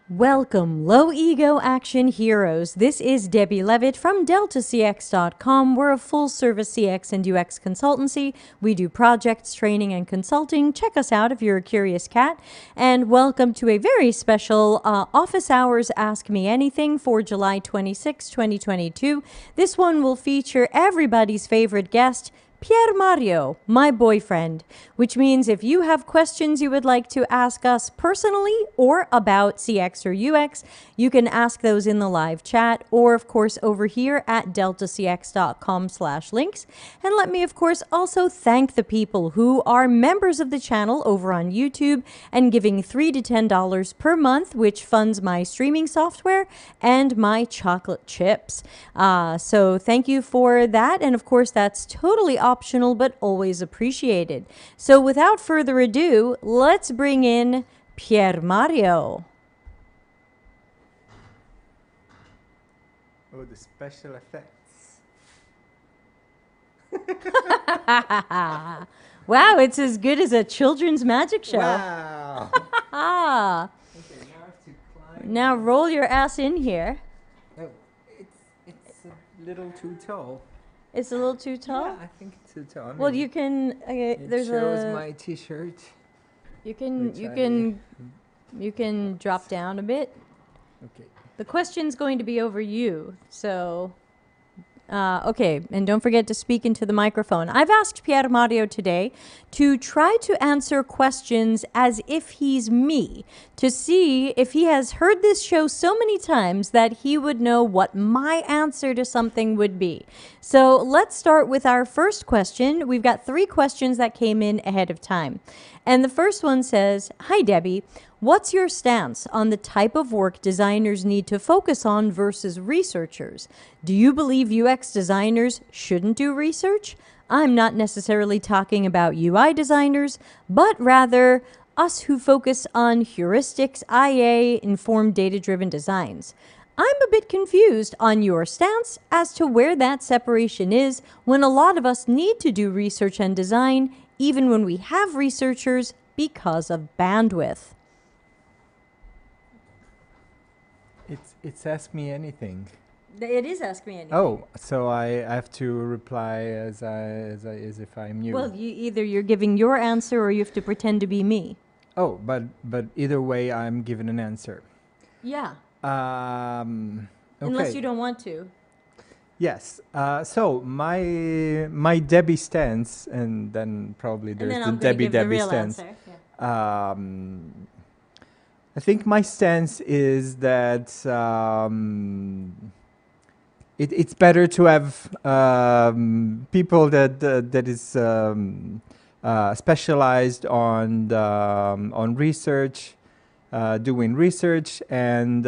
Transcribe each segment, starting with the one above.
Welcome, low ego action heroes. This is Debbie Levitt from deltacx.com. We're a full service CX and UX consultancy. We do projects, training, and consulting. Check us out if you're a curious cat. And welcome to a very special office hours Ask Me Anything for July 26, 2022. This one will feature everybody's favorite guest, Piermario, my boyfriend, which means if you have questions you would like to ask us personally or about CX or UX, you can ask those in the live chat or, of course, over here at deltacx.com/links. And let me, of course, also thank the people who are members of the channel over on YouTube and giving $3 to $10 per month, which funds my streaming software and my chocolate chips. So thank you for that. And, of course, that's totally optional, but always appreciated. So without further ado, let's bring in Piermario. Oh, the special effects. Wow, it's as good as a children's magic show. Wow. Okay, Ah, now I have to climb. now roll your ass in here. Oh, it's a little too tall. It's a little too tall. Yeah, I think it's too tall. I Well, mean, you can. it There's shows a. my T-shirt. You can. which You I- can. You can drop down a bit. Okay. The question's going to be over you, so. Okay, and don't forget to speak into the microphone. I've asked Piermario today to try to answer questions as if he's me, to see if he has heard this show so many times that he would know what my answer to something would be. So let's start with our first question. We've got 3 questions that came in ahead of time. And the first one says, "Hi, Debbie. What's your stance on the type of work designers need to focus on versus researchers? Do you believe UX designers shouldn't do research? I'm not necessarily talking about UI designers, but rather us who focus on heuristics, IA, informed data-driven designs. I'm a bit confused on your stance as to where that separation is when a lot of us need to do research and design, even when we have researchers, because of bandwidth." It's Ask Me Anything. It is Ask Me Anything. Oh, so I have to reply as if I'm you. Well, either you're giving your answer or you have to pretend to be me. Oh, but either way, I'm given an answer. Yeah. Okay. Unless you don't want to. Yes. So my Debbie stance, and then probably And there's then the I'm going to give the Debbie real stance. answer. Yeah. I think my stance is that it's better to have people that is specialized on research, doing research, and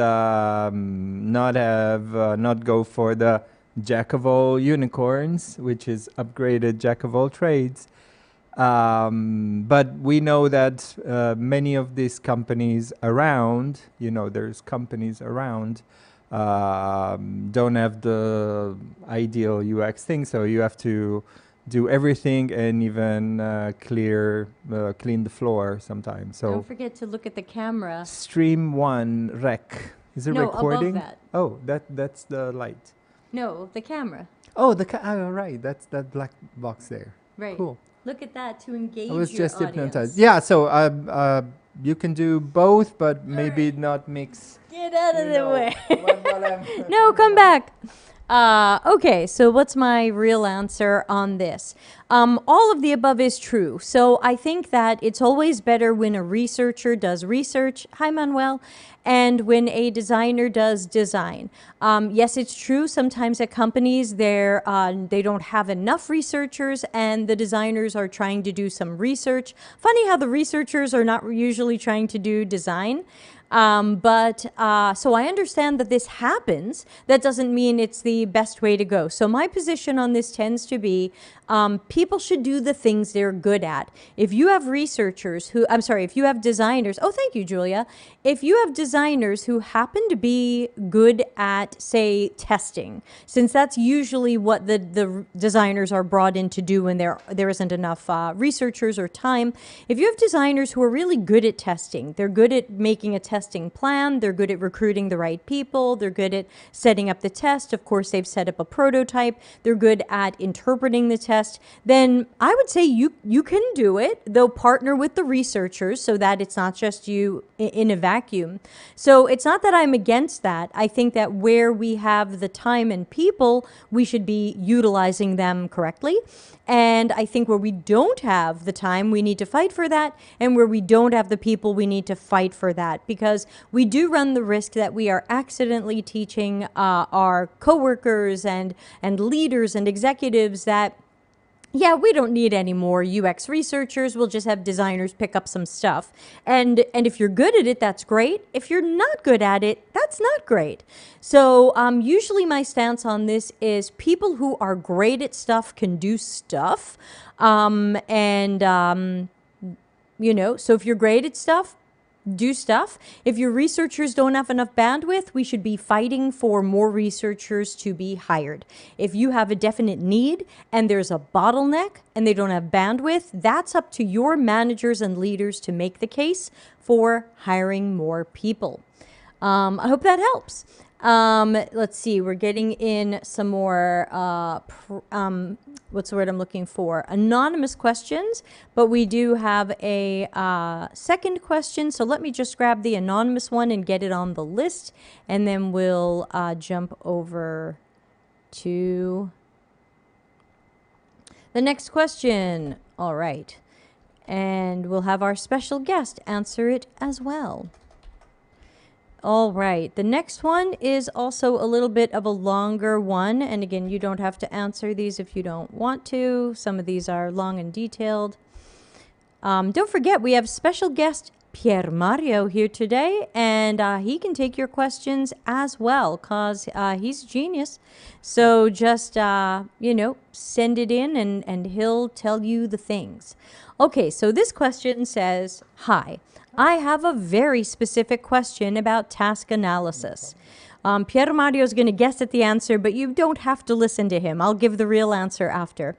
not go for the jack of all unicorns, which is upgraded jack of all trades. But we know that many of these companies around, there's companies around, don't have the ideal UX thing. So you have to do everything and even clean the floor sometimes. So Don't forget to look at the camera. stream 1 rec. Is it No, recording? above that. Oh, that's the light. No, the camera. Oh, oh, right. That's that black box there. Right. Cool. Look at that to engage I was your just audience. hypnotized. Yeah, so you can do both, but maybe not mix. Get out of the way. while I'm No, come back. Okay, so what's my real answer on this? All of the above is true. So I think that it's always better when a researcher does research. Hi, Manuel. And when a designer does design. Yes, it's true. Sometimes at companies, they don't have enough researchers and the designers are trying to do some research. Funny how the researchers are not usually trying to do design. So I understand that this happens. That doesn't mean it's the best way to go. So my position on this tends to be people should do the things they're good at. If you have researchers who, if you have designers, oh, thank you, Julia. If you have designers who happen to be good at, say, testing, since that's usually what the designers are brought in to do when there isn't enough researchers or time. If you have designers who are really good at testing, they're good at making a test testing plan, they're good at recruiting the right people, they're good at setting up the test, of course they've set up a prototype, they're good at interpreting the test, then I would say you can do it. They'll partner with the researchers so that it's not just you in a vacuum. So it's not that I'm against that. I think that where we have the time and people, we should be utilizing them correctly. And I think where we don't have the time, we need to fight for that. And where we don't have the people, we need to fight for that. Because we do run the risk that we are accidentally teaching our coworkers and leaders and executives that, yeah, we don't need any more UX researchers. We'll just have designers pick up some stuff. And if you're good at it, that's great. If you're not good at it, that's not great. So usually my stance on this is people who are great at stuff can do stuff. So if you're great at stuff, do stuff. If your researchers don't have enough bandwidth, we should be fighting for more researchers to be hired. If you have a definite need and there's a bottleneck and they don't have bandwidth, that's up to your managers and leaders to make the case for hiring more people. I hope that helps. Let's see, we're getting in some more, what's the word I'm looking for? Anonymous questions, but we do have a second question. So let me just grab the anonymous one and get it on the list, and then we'll jump over to the next question. All right. And we'll have our special guest answer it as well. All right, the next one is also a little bit of a longer one. And again, you don't have to answer these if you don't want to. Some of these are long and detailed. Don't forget, we have special guest Piermario here today, and he can take your questions as well because he's a genius. So just, send it in and he'll tell you the things. Okay, so this question says, hi. I have a very specific question about task analysis. Piermario is going to guess at the answer, but you don't have to listen to him. I'll give the real answer after.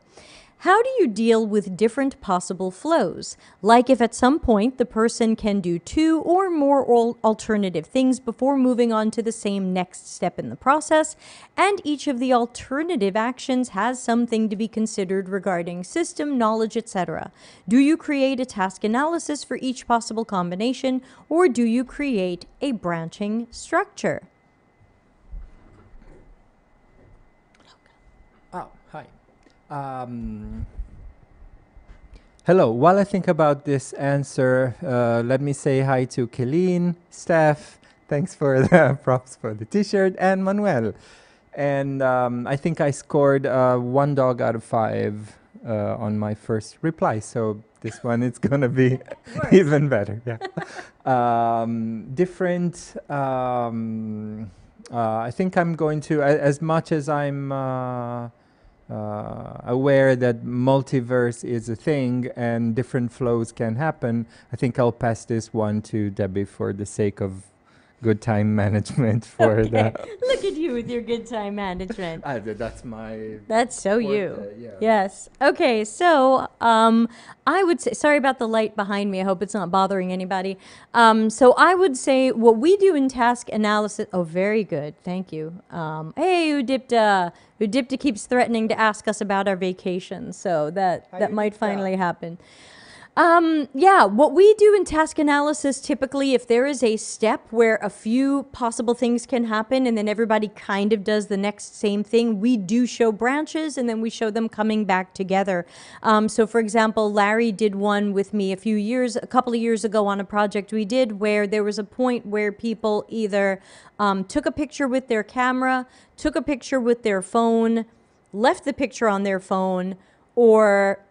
How do you deal with different possible flows? Like if at some point the person can do 2 or more alternative things before moving on to the same next step in the process, and each of the alternative actions has something to be considered regarding system, knowledge, etc. Do you create a task analysis for each possible combination, or do you create a branching structure? Oh, hi. Hello. While I think about this answer, let me say hi to Kelleen, Steph. Thanks for the props for the t-shirt, and Manuel. And I think I scored 1 dog out of 5 on my first reply. So this one is going to be even better. Yeah. Different. I think I'm going to, as much as I'm aware that multiverse is a thing and different flows can happen, I think I'll pass this one to Debbie for the sake of good time management. For okay. Look at you with your good time management. That's my... That's so you. Yeah. Yes. Okay, so I would say, sorry about the light behind me. I hope it's not bothering anybody. So I would say what we do in task analysis... Oh, very good. Thank you. Hey, Udipta. Udipta keeps threatening to ask us about our vacation, so that might finally happen. Yeah, what we do in task analysis, typically, if there is a step where a few possible things can happen and then everybody kind of does the next same thing, we do show branches and then we show them coming back together. So for example, Larry did one with me a couple of years ago on a project we did where there was a point where people either took a picture with their camera, took a picture with their phone, left the picture on their phone, or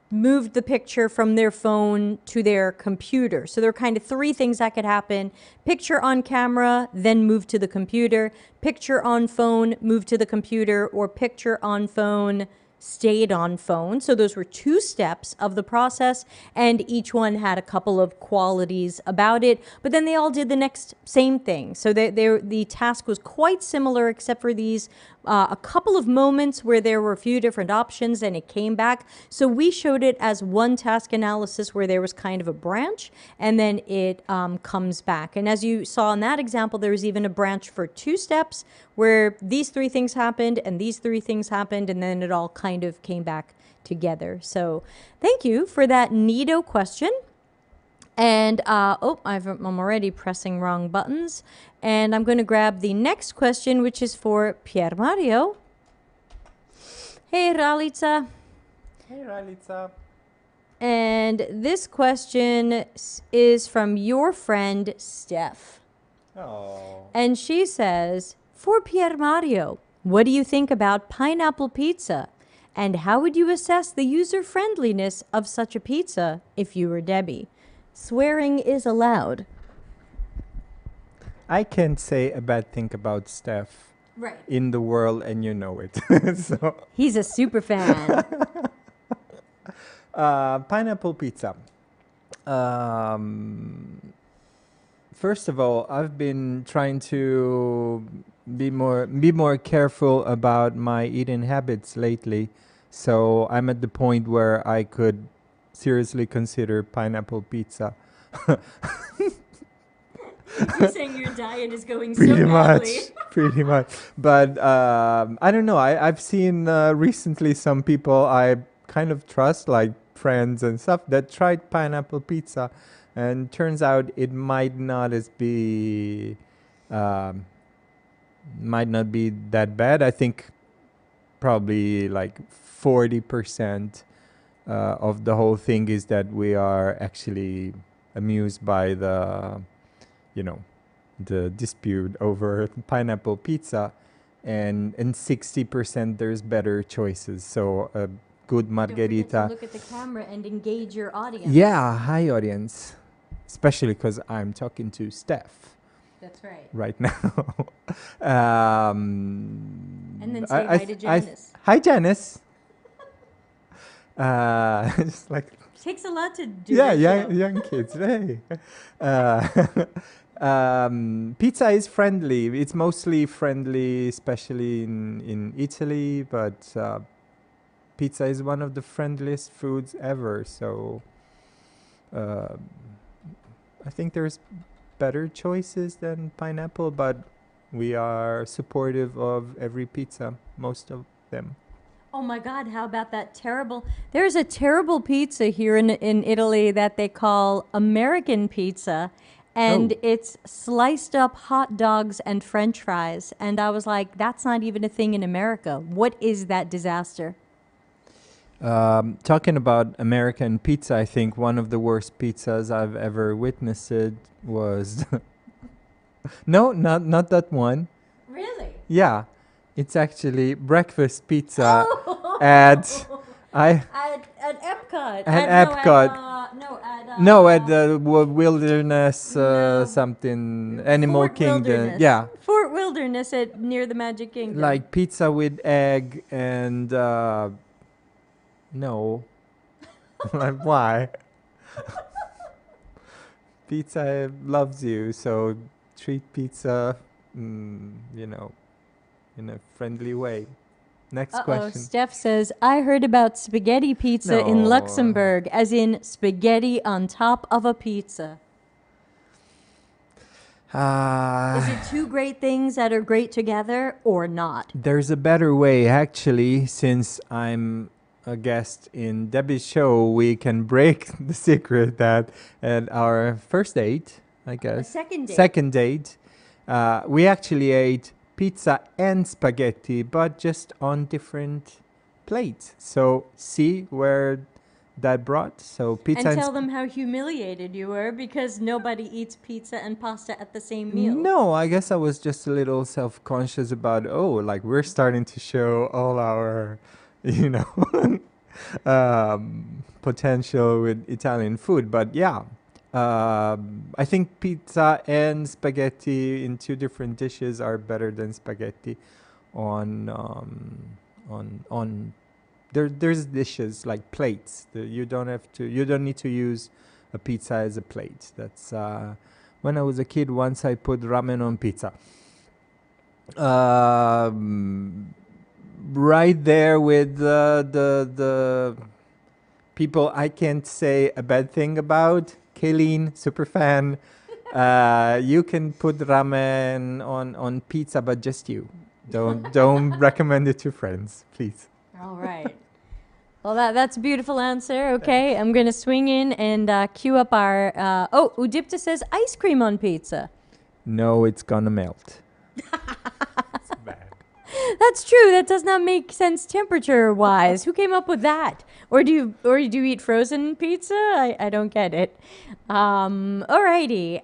moved the picture from their phone to their computer. So there are kind of 3 things that could happen. Picture on camera, then move to the computer. Picture on phone, move to the computer. Or picture on phone, stayed on phone. So those were 2 steps of the process, and each one had a couple of qualities about it, but then they all did the next same thing. So the task was quite similar, except for these a couple of moments where there were a few different options and it came back. So we showed it as one task analysis where there was kind of a branch, and then it comes back. And as you saw in that example, there was even a branch for 2 steps where these 3 things happened and these 3 things happened, and then it all kind of came back together. So thank you for that neato question. And I'm already pressing wrong buttons. And I'm going to grab the next question, which is for Piermario. Hey, Ralica. Hey, Ralica. And this question is from your friend, Steph. Oh. And she says, for Piermario, what do you think about pineapple pizza? And how would you assess the user-friendliness of such a pizza if you were Debbie? Swearing is allowed. I can't say a bad thing about Steph in the world, and you know it. So he's a super fan. Pineapple pizza. First of all, I've been trying to be more careful about my eating habits lately. So I'm at the point where I could seriously consider pineapple pizza. You're saying your diet is going pretty so badly. Pretty much. But I don't know. I've seen recently some people I kind of trust, like friends and stuff, that tried pineapple pizza, and turns out it might not be that bad. I think probably like 40% of the whole thing is that we are actually amused by the dispute over pineapple pizza, and 60% there's better choices. So a good margherita. Don't forget to look at the camera and engage your audience. Yeah, hi audience. Especially because I'm talking to Steph. That's right. Right now. And then say hi to Janice. Hi, Janice. Just like takes a lot to do. Yeah, young kids. Hey. Pizza is friendly. It's mostly friendly, especially in Italy. But pizza is one of the friendliest foods ever. So I think there's better choices than pineapple, but we are supportive of every pizza, most of them. Oh my God, how about that terrible... There's a terrible pizza here in Italy that they call American pizza, and it's sliced up hot dogs and French fries. And I was like, that's not even a thing in America. What is that disaster? Talking about American pizza, I think one of the worst pizzas I've ever witnessed was... No, not that one. Really? Yeah. It's actually breakfast pizza at Epcot. At Epcot. At the Wilderness something Animal Fort Kingdom. Wilderness. Yeah. Fort Wilderness near the Magic Kingdom. Like pizza with egg and no. Like why? Pizza loves you, so treat pizza, in a friendly way. Next question. Steph says, I heard about spaghetti pizza in Luxembourg, as in spaghetti on top of a pizza. Is it two great things that are great together or not? There's a better way, actually. Since I'm a guest in Debbie's show, we can break the secret that at our first date, I guess. Second date, we actually ate pizza and spaghetti, but just on different plates. So see where that brought? So pizza and tell them how humiliated you were because nobody eats pizza and pasta at the same meal. No, I guess I was just a little self-conscious about, like we're starting to show all our, potential with Italian food. But yeah, I think pizza and spaghetti in two different dishes are better than spaghetti on there's dishes like plates. You don't need to use a pizza as a plate. That's when I was a kid. Once I put ramen on pizza. Right there with the people I can't say a bad thing about. Kayleen, super fan. You can put ramen on pizza, but just you. Don't recommend it to friends, please. All right. Well, that's a beautiful answer. Okay, I'm going to swing in and queue up our... Udipta says ice cream on pizza. No, it's gonna melt. It's bad. That's true. That does not make sense temperature-wise. Who came up with that? Or do you eat frozen pizza? I don't get it. Alrighty.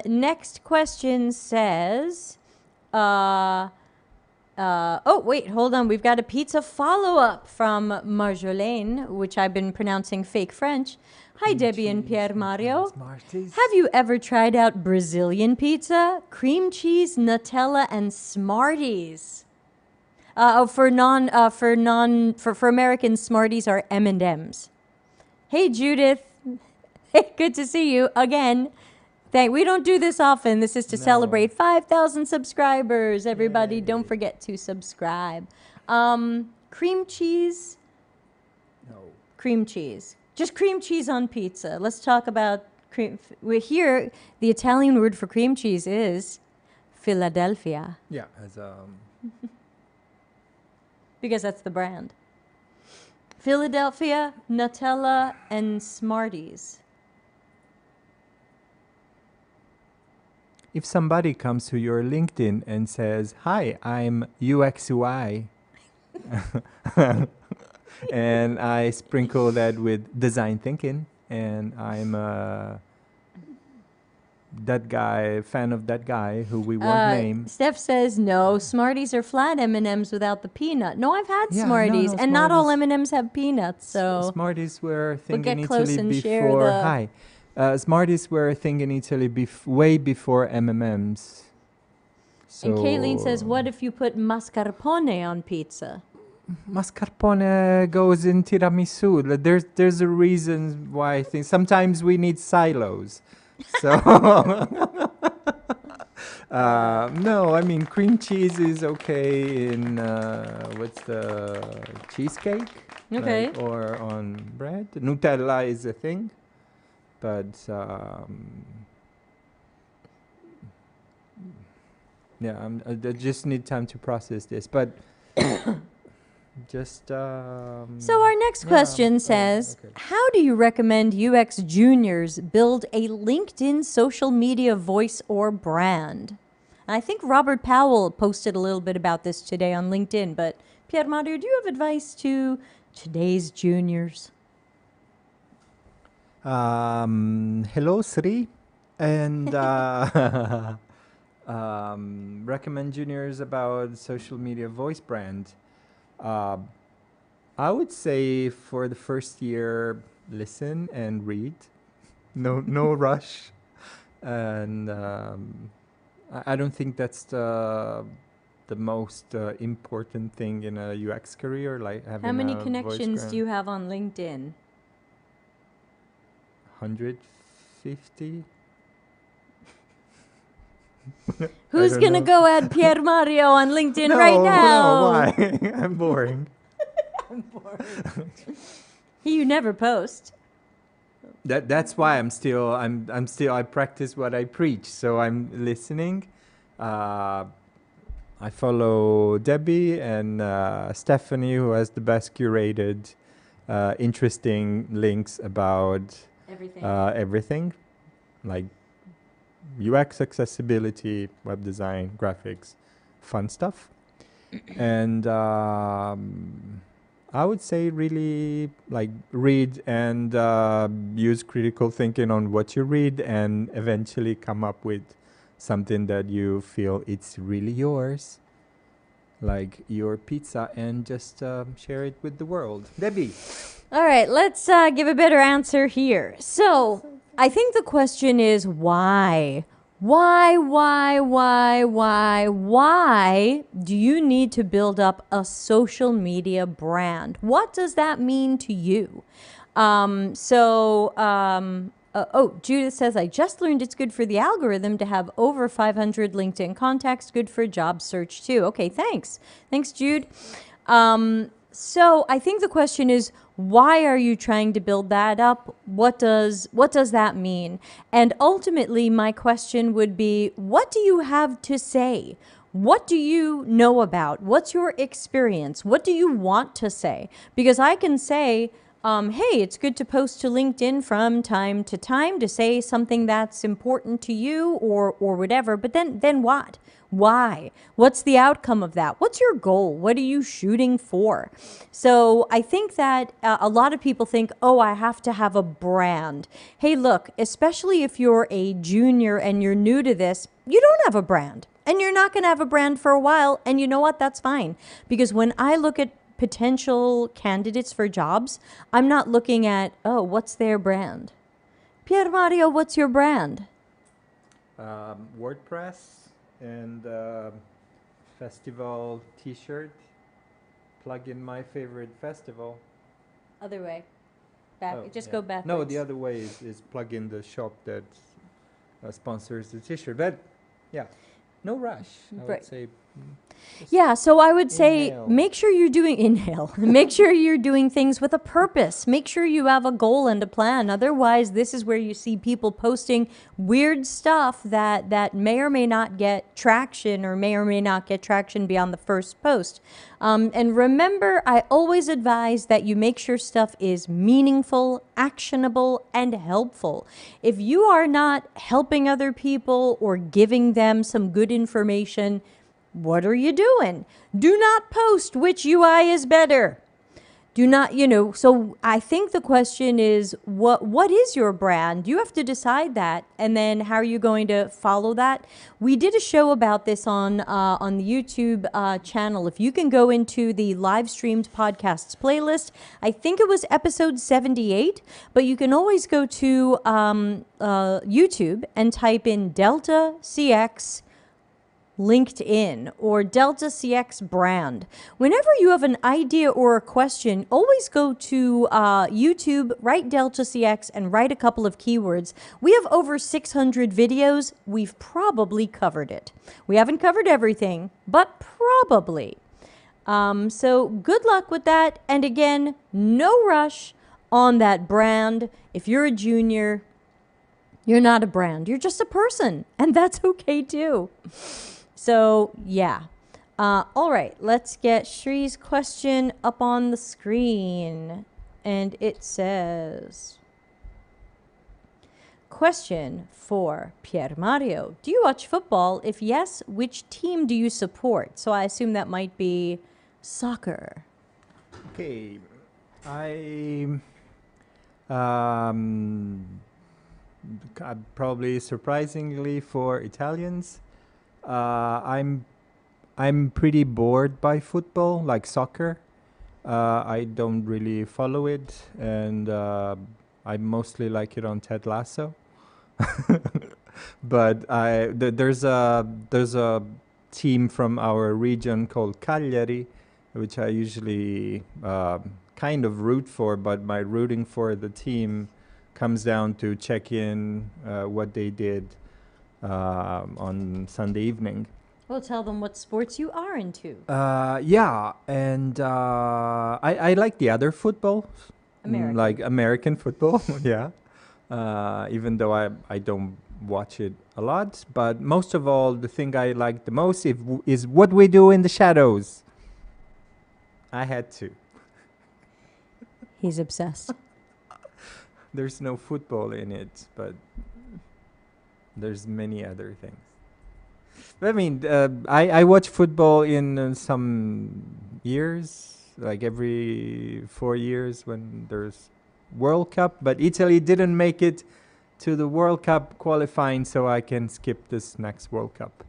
Next question says... wait, hold on. We've got a pizza follow-up from Marjolaine, which I've been pronouncing fake French. Hi, Debbie and Piermario. Have you ever tried out Brazilian pizza? Cream cheese, Nutella, and Smarties. For Americans, Smarties are M&Ms. Hey, Judith. Hey, good to see you again. We don't do this often. This is to celebrate 5,000 subscribers. Everybody, Yay. don't forget to subscribe. Cream cheese. No. Cream cheese. Just cream cheese on pizza. Let's talk about cream. We're here. The Italian word for cream cheese is Philadelphia. Yeah, Because that's the brand. Philadelphia, Nutella, and Smarties. if somebody comes to your LinkedIn and says, "Hi, I'm UX/UI," and I sprinkle that with design thinking, and I'm that guy, fan of that guy who we won't name. Steph says no. Smarties are flat M&Ms without the peanut. No, I've had Yeah, Smarties, no, and not all Smarties- M&Ms have peanuts. So Smarties were a thing get in close Italy and share before. the- Hi, Smarties were a thing in Italy way before M&Ms. So and Kayleen says, what if you put mascarpone on pizza? mascarpone goes in tiramisu. There's a reason why I think sometimes we need silos. So no, I mean cream cheese is okay in what's the cheesecake? Okay. Like, or on bread. Nutella is a thing, but yeah, I just need time to process this, but. Just So our next yeah, question says, okay. how do you recommend UX juniors build a LinkedIn social media voice or brand? And I think Robert Powell posted a little bit about this today on LinkedIn, but Piermario, do you have advice to today's juniors? Hello, Sri, and recommend juniors about social media voice brand. I would say for the first year, listen and read. No rush, and I don't think that's the most important thing in a UX career. Like having How many a voice connections brand. do you have on LinkedIn? 150. Who's don't going to know. go add Piermario on LinkedIn right now? No, why? I'm boring. You never post. That's why I'm still I practice what I preach. So I'm listening. I follow Debbie and Stephanie, who has the best curated, interesting links about everything, like UX, accessibility, web design, graphics, fun stuff. And I would say really like read and use critical thinking on what you read, and eventually come up with something that you feel it's really yours, like your pizza, and just share it with the world. Debbie. All right, let's give a better answer here. So I think the question is why? Why do you need to build up a social media brand? What does that mean to you? Judith says, I just learned it's good for the algorithm to have over 500 LinkedIn contacts. Good for job search too. Okay, thanks. Thanks, Jude. So I think the question is, why are you trying to build that up? What does that mean? And ultimately, my question would be, what do you have to say? What do you know about? What's your experience? What do you want to say? Because I can say, hey, it's good to post to LinkedIn from time to time to say something that's important to you or whatever. But then what? Why? What's the outcome of that? What's your goal? What are you shooting for? So I think that a lot of people think, oh, I have to have a brand. Hey, look, especially if you're a junior and you're new to this, you don't have a brand. And you're not going to have a brand for a while. And you know what? That's fine. Because when I look at potential candidates for jobs, I'm not looking at, oh, what's their brand? Piermario, what's your brand? WordPress and festival t-shirt. Plug in my favorite festival. Other way. Back. Go backwards. No, the other way is plug in the shop that sponsors the t-shirt. But yeah, no rush. I would say. Yeah, so I would say inhale. make sure you're doing things with a purpose. Make sure you have a goal and a plan. Otherwise, this is where you see people posting weird stuff that may or may not get traction or may or may not get traction beyond the first post. And remember, I always advise that you make sure stuff is meaningful, actionable, and helpful. If you are not helping other people or giving them some good information, what are you doing? Do not post which UI is better. Do not, so I think the question is, what is your brand? You have to decide that. And then how are you going to follow that? We did a show about this on the YouTube channel. If you can go into the live streamed podcasts playlist, I think it was episode 78, but you can always go to YouTube and type in deltacx LinkedIn or deltacx brand. Whenever you have an idea or a question, always go to YouTube, write deltacx, and write a couple of keywords. We have over 600 videos. We've probably covered it. We haven't covered everything, but probably. So good luck with that. And again, no rush on that brand. If you're a junior, you're not a brand. You're just a person, and that's okay too. So, yeah. All right, let's get Shree's question up on the screen. And it says, question for Piermario. Do you watch football? If yes, which team do you support? So I assume that might be soccer. Okay. I'm probably surprisingly for Italians. I'm pretty bored by football, like soccer. I don't really follow it, and I mostly like it on Ted Lasso. But there's a team from our region called Cagliari, which I usually kind of root for, but my rooting for the team comes down to check in what they did on Sunday evening. Well, tell them what sports you are into. Yeah, and I like the other football, like American football. Yeah, even though I don't watch it a lot, but most of all, the thing I like the most is what we do in the shadows. I had to. He's obsessed. There's no football in it, but there's many other things. I mean, I watch football in some years, like every 4 years when there's World Cup, but Italy didn't make it to the World Cup qualifying, so I can skip this next World Cup.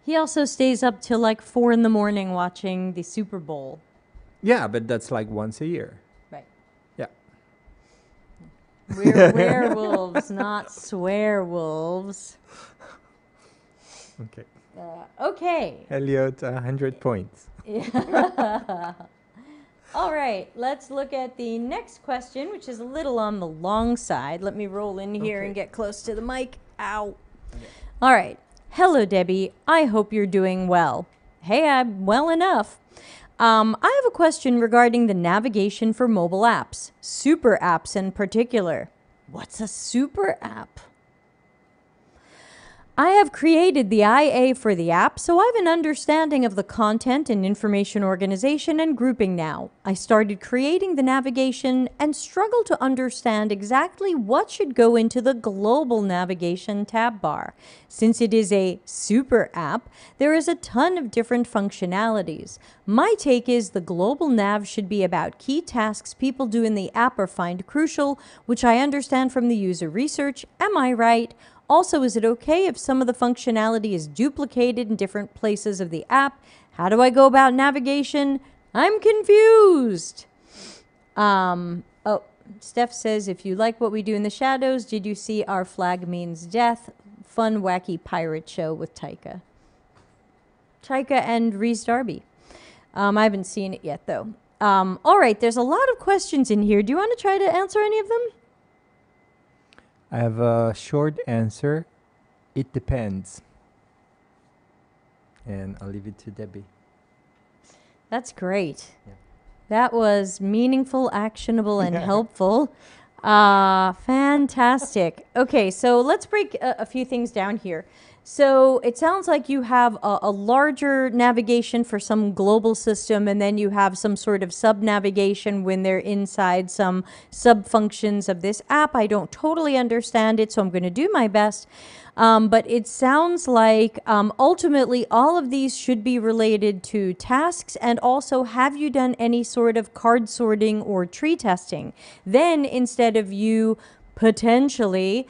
He also stays up till like 4 a.m. watching the Super Bowl. Yeah, but that's like once a year. Right. Yeah. We're werewolves, not swearwolves. Okay. Okay. Elliot, 100 points. All right, let's look at the next question, which is a little on the long side. Let me roll in here and get close to the mic. Ow. Yeah. All right. Hello, Debbie. I hope you're doing well. Hey, I'm well enough. I have a question regarding the navigation for mobile apps, super apps in particular. What's a super app? I have created the IA for the app, so I have an understanding of the content and information organization and grouping now. I started creating the navigation and struggle to understand exactly what should go into the global navigation tab bar. Since it is a super app, there is a ton of different functionalities. My take is the global nav should be about key tasks people do in the app or find crucial, which I understand from the user research. Am I right? Also, is it okay if some of the functionality is duplicated in different places of the app? How do I go about navigation? I'm confused. Steph says, if you like what we do in the shadows, did you see Our Flag Means Death? Fun, wacky pirate show with Taika. Taika and Reese Darby. I haven't seen it yet, though. All right, there's a lot of questions in here. Do you want to try to answer any of them? I have a short answer. It depends. And I'll leave it to Debbie. That's great. Yeah. That was meaningful, actionable, and helpful. Fantastic. Okay, so let's break a few things down here. So it sounds like you have a larger navigation for some global system, and then you have some sort of sub-navigation when they're inside some sub-functions of this app. I don't totally understand it, so I'm going to do my best. But it sounds like ultimately all of these should be related to tasks, and also have you done any sort of card sorting or tree testing? Then instead of you potentially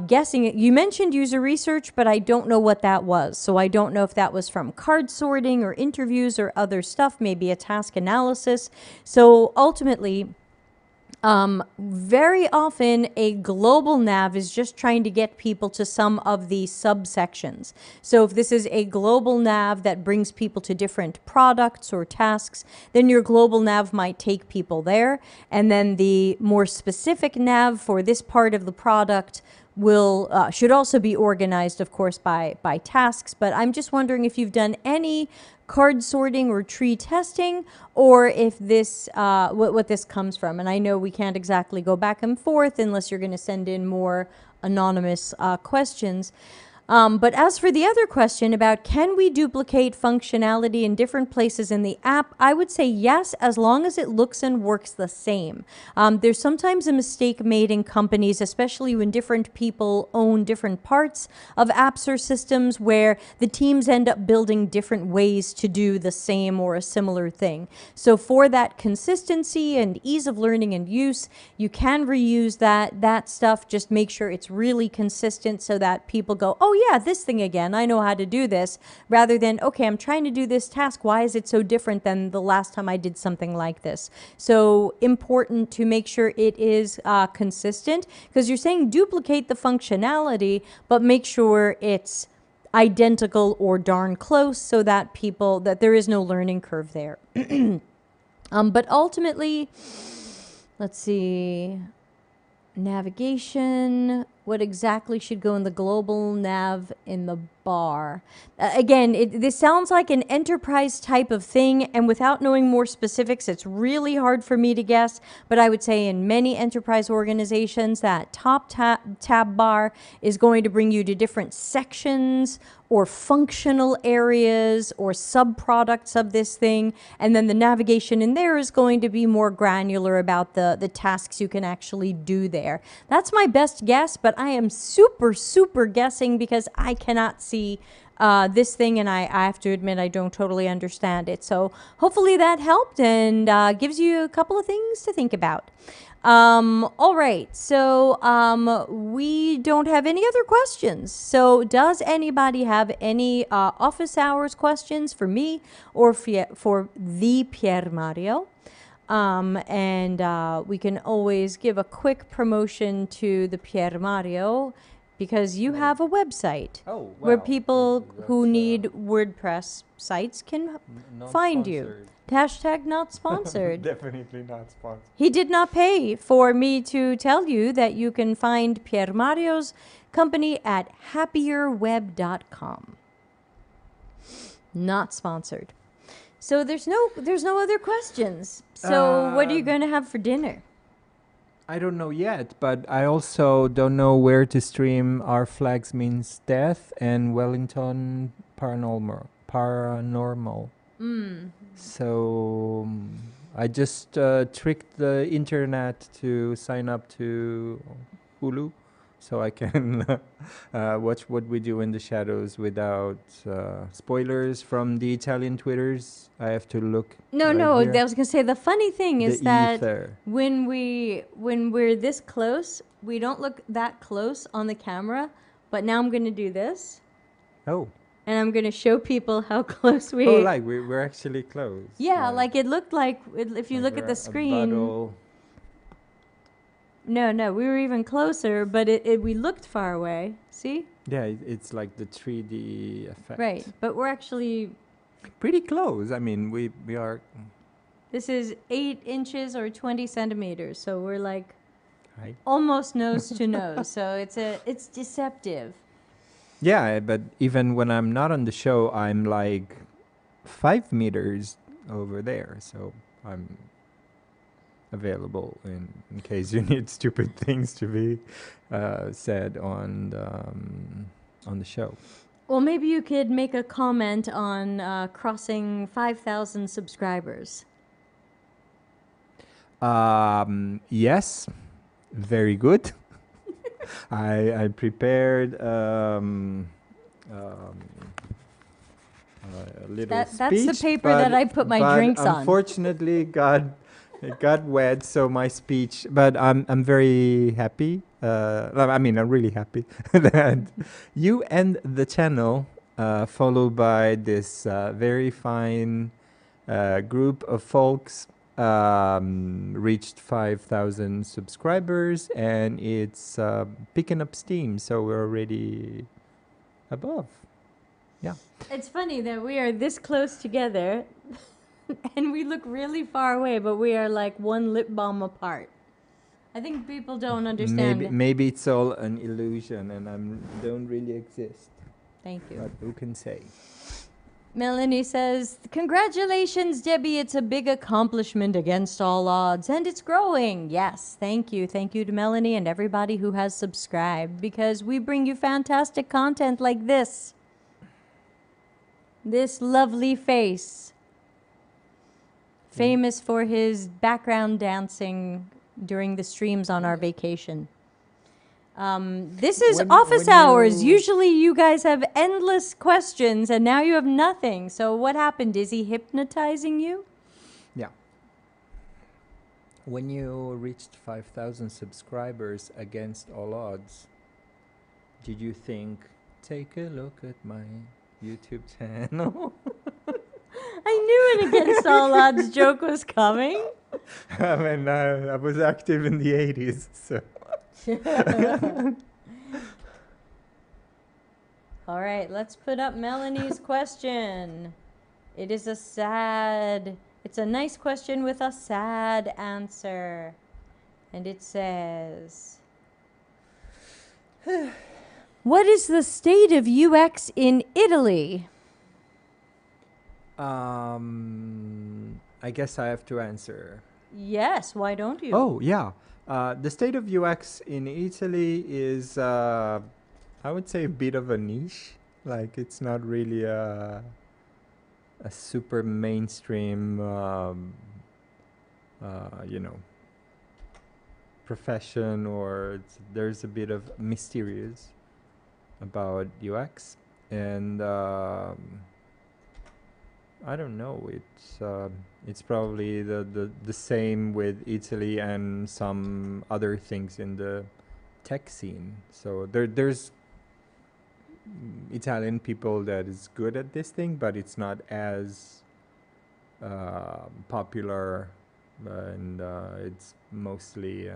guessing it, you mentioned user research, but I don't know what that was. So I don't know if that was from card sorting or interviews or other stuff, maybe a task analysis. So ultimately, very often a global nav is just trying to get people to some of the subsections. So if this is a global nav that brings people to different products or tasks, then your global nav might take people there. And then the more specific nav for this part of the product will should also be organized, of course, by tasks. But I'm just wondering if you've done any card sorting or tree testing, or if this what this comes from. And I know we can't exactly go back and forth unless you're going to send in more anonymous questions. But as for the other question about can we duplicate functionality in different places in the app, I would say yes, as long as it looks and works the same. There's sometimes a mistake made in companies, especially when different people own different parts of apps or systems, where the teams end up building different ways to do the same or a similar thing. So for that consistency and ease of learning and use, you can reuse that stuff. Just make sure it's really consistent so that people go, oh yeah, this thing again, I know how to do this, rather than, okay, I'm trying to do this task, why is it so different than the last time I did something like this? So important to make sure it is consistent, because you're saying duplicate the functionality, but make sure it's identical or darn close so that that there is no learning curve there. But ultimately, let's see, navigation, what exactly should go in the global nav in the bar? Again, this sounds like an enterprise type of thing, and without knowing more specifics, it's really hard for me to guess, but I would say in many enterprise organizations, that top tab bar is going to bring you to different sections or functional areas or subproducts of this thing, and then the navigation in there is going to be more granular about the tasks you can actually do there. That's my best guess, but I am super guessing because I cannot see this thing, and I have to admit I don't totally understand it. So hopefully that helped and gives you a couple of things to think about. All right, so we don't have any other questions. So does anybody have any office hours questions for me or for the Piermario? And we can always give a quick promotion to the Piermario because you have a website where people who need WordPress sites can find you. Hashtag not sponsored. Definitely not sponsored. He did not pay for me to tell you that you can find Piermario's company at happierweb.com. Not sponsored. So there's no other questions. So what are you going to have for dinner? I don't know yet, but I also don't know where to stream Our Flags Means Death and Wellington Paranormal. So I just tricked the internet to sign up to Hulu so I can watch What We Do in the Shadows without spoilers from the Italian Twitters. I have to look. No, right no. here. I was gonna say the funny thing is The that ether. when we're this close, we don't look that close on the camera. But now I'm gonna do this, Oh. and I'm gonna show people how close we. Oh, like we're actually close. Yeah, like it looked like if you look at the screen. No, we were even closer, but we looked far away. See? Yeah, it's like the 3D effect. Right, but we're actually. Pretty close. I mean, we are. This is 8 inches or 20 centimeters, so we're like Right. almost nose to nose. So it's deceptive. Yeah, but even when I'm not on the show, I'm like 5 meters over there. So I'm available in case you need stupid things to be said on the show. Well, maybe you could make a comment on crossing 5,000 subscribers. Yes, very good. I prepared a little That's speech. the paper that I put my drinks on. Unfortunately, it got wet, so my speech. But I'm very happy. I mean, I'm really happy that you and the channel, followed by this very fine group of folks, reached 5,000 subscribers, and it's picking up steam. So we're already above. Yeah. It's funny that we are this close together, and we look really far away, but we are like one lip balm apart. I think people don't understand. Maybe it's all an illusion, and don't really exist. Thank you. But who can say? Melanie says, "Congratulations, Debbie. It's a big accomplishment against all odds, and it's growing." Yes, thank you. Thank you to Melanie and everybody who has subscribed, because we bring you fantastic content like this. This lovely face, famous for his background dancing during the streams on our vacation. This is office hours. Usually you guys have endless questions, and now you have nothing. So what happened? Is he hypnotizing you? Yeah. When you reached 5,000 subscribers against all odds, did you think, take a look at my YouTube channel? I knew an against all odds joke was coming. I mean, I was active in the 80s, so. All right, let's put up Melanie's question. It's a nice question with a sad answer. And it says, what is the state of UX in Italy? I guess I have to answer. Yes, why don't you? Oh, yeah. The state of UX in Italy is, I would say, a bit of a niche. Like, it's not really a super mainstream, profession, or there's a bit of mysterious about UX. And I don't know. It's probably the same with Italy and some other things in the tech scene. So there's Italian people that is good at this thing, but it's not as popular and it's mostly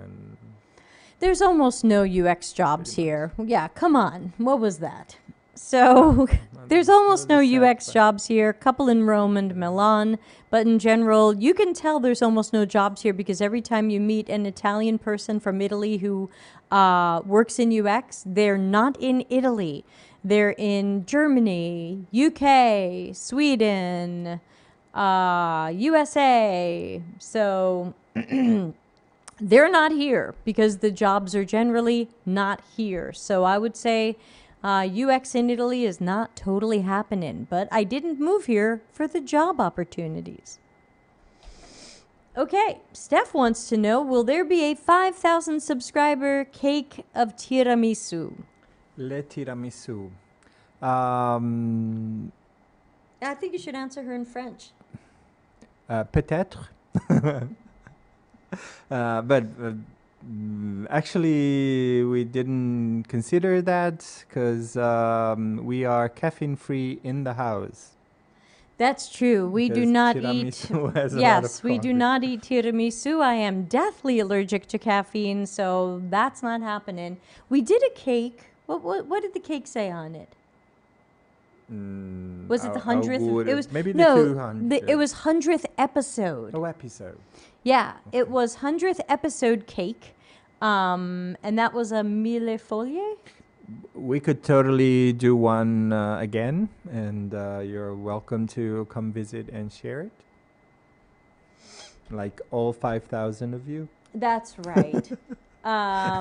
There's almost no UX jobs here. Yeah, come on. What was that? So there's almost no UX jobs here. Couple in Rome and Milan, but in general, you can tell there's almost no jobs here because every time you meet an Italian person from Italy who works in UX, they're not in Italy. They're in Germany, UK, Sweden, USA. So they're not here because the jobs are generally not here. So I would say UX in Italy is not totally happening, but I didn't move here for the job opportunities. Okay, Steph wants to know, will there be a 5,000 subscriber cake of tiramisu? Le tiramisu. I think you should answer her in French. Peut-être. But actually, we didn't consider that because we are caffeine free in the house. That's true. We do Because not tiramisu eat. has a lot Yes, of we do coffee. not eat tiramisu. I am deathly allergic to caffeine, so that's not happening. We did a cake. What did the cake say on it? Was it the 100th? It was maybe the no. 200th. It was 100th episode. Oh, episode. Yeah, it was 100th episode cake, and that was a millefeuille. We could totally do one again, and you're welcome to come visit and share it. Like all 5,000 of you. That's right.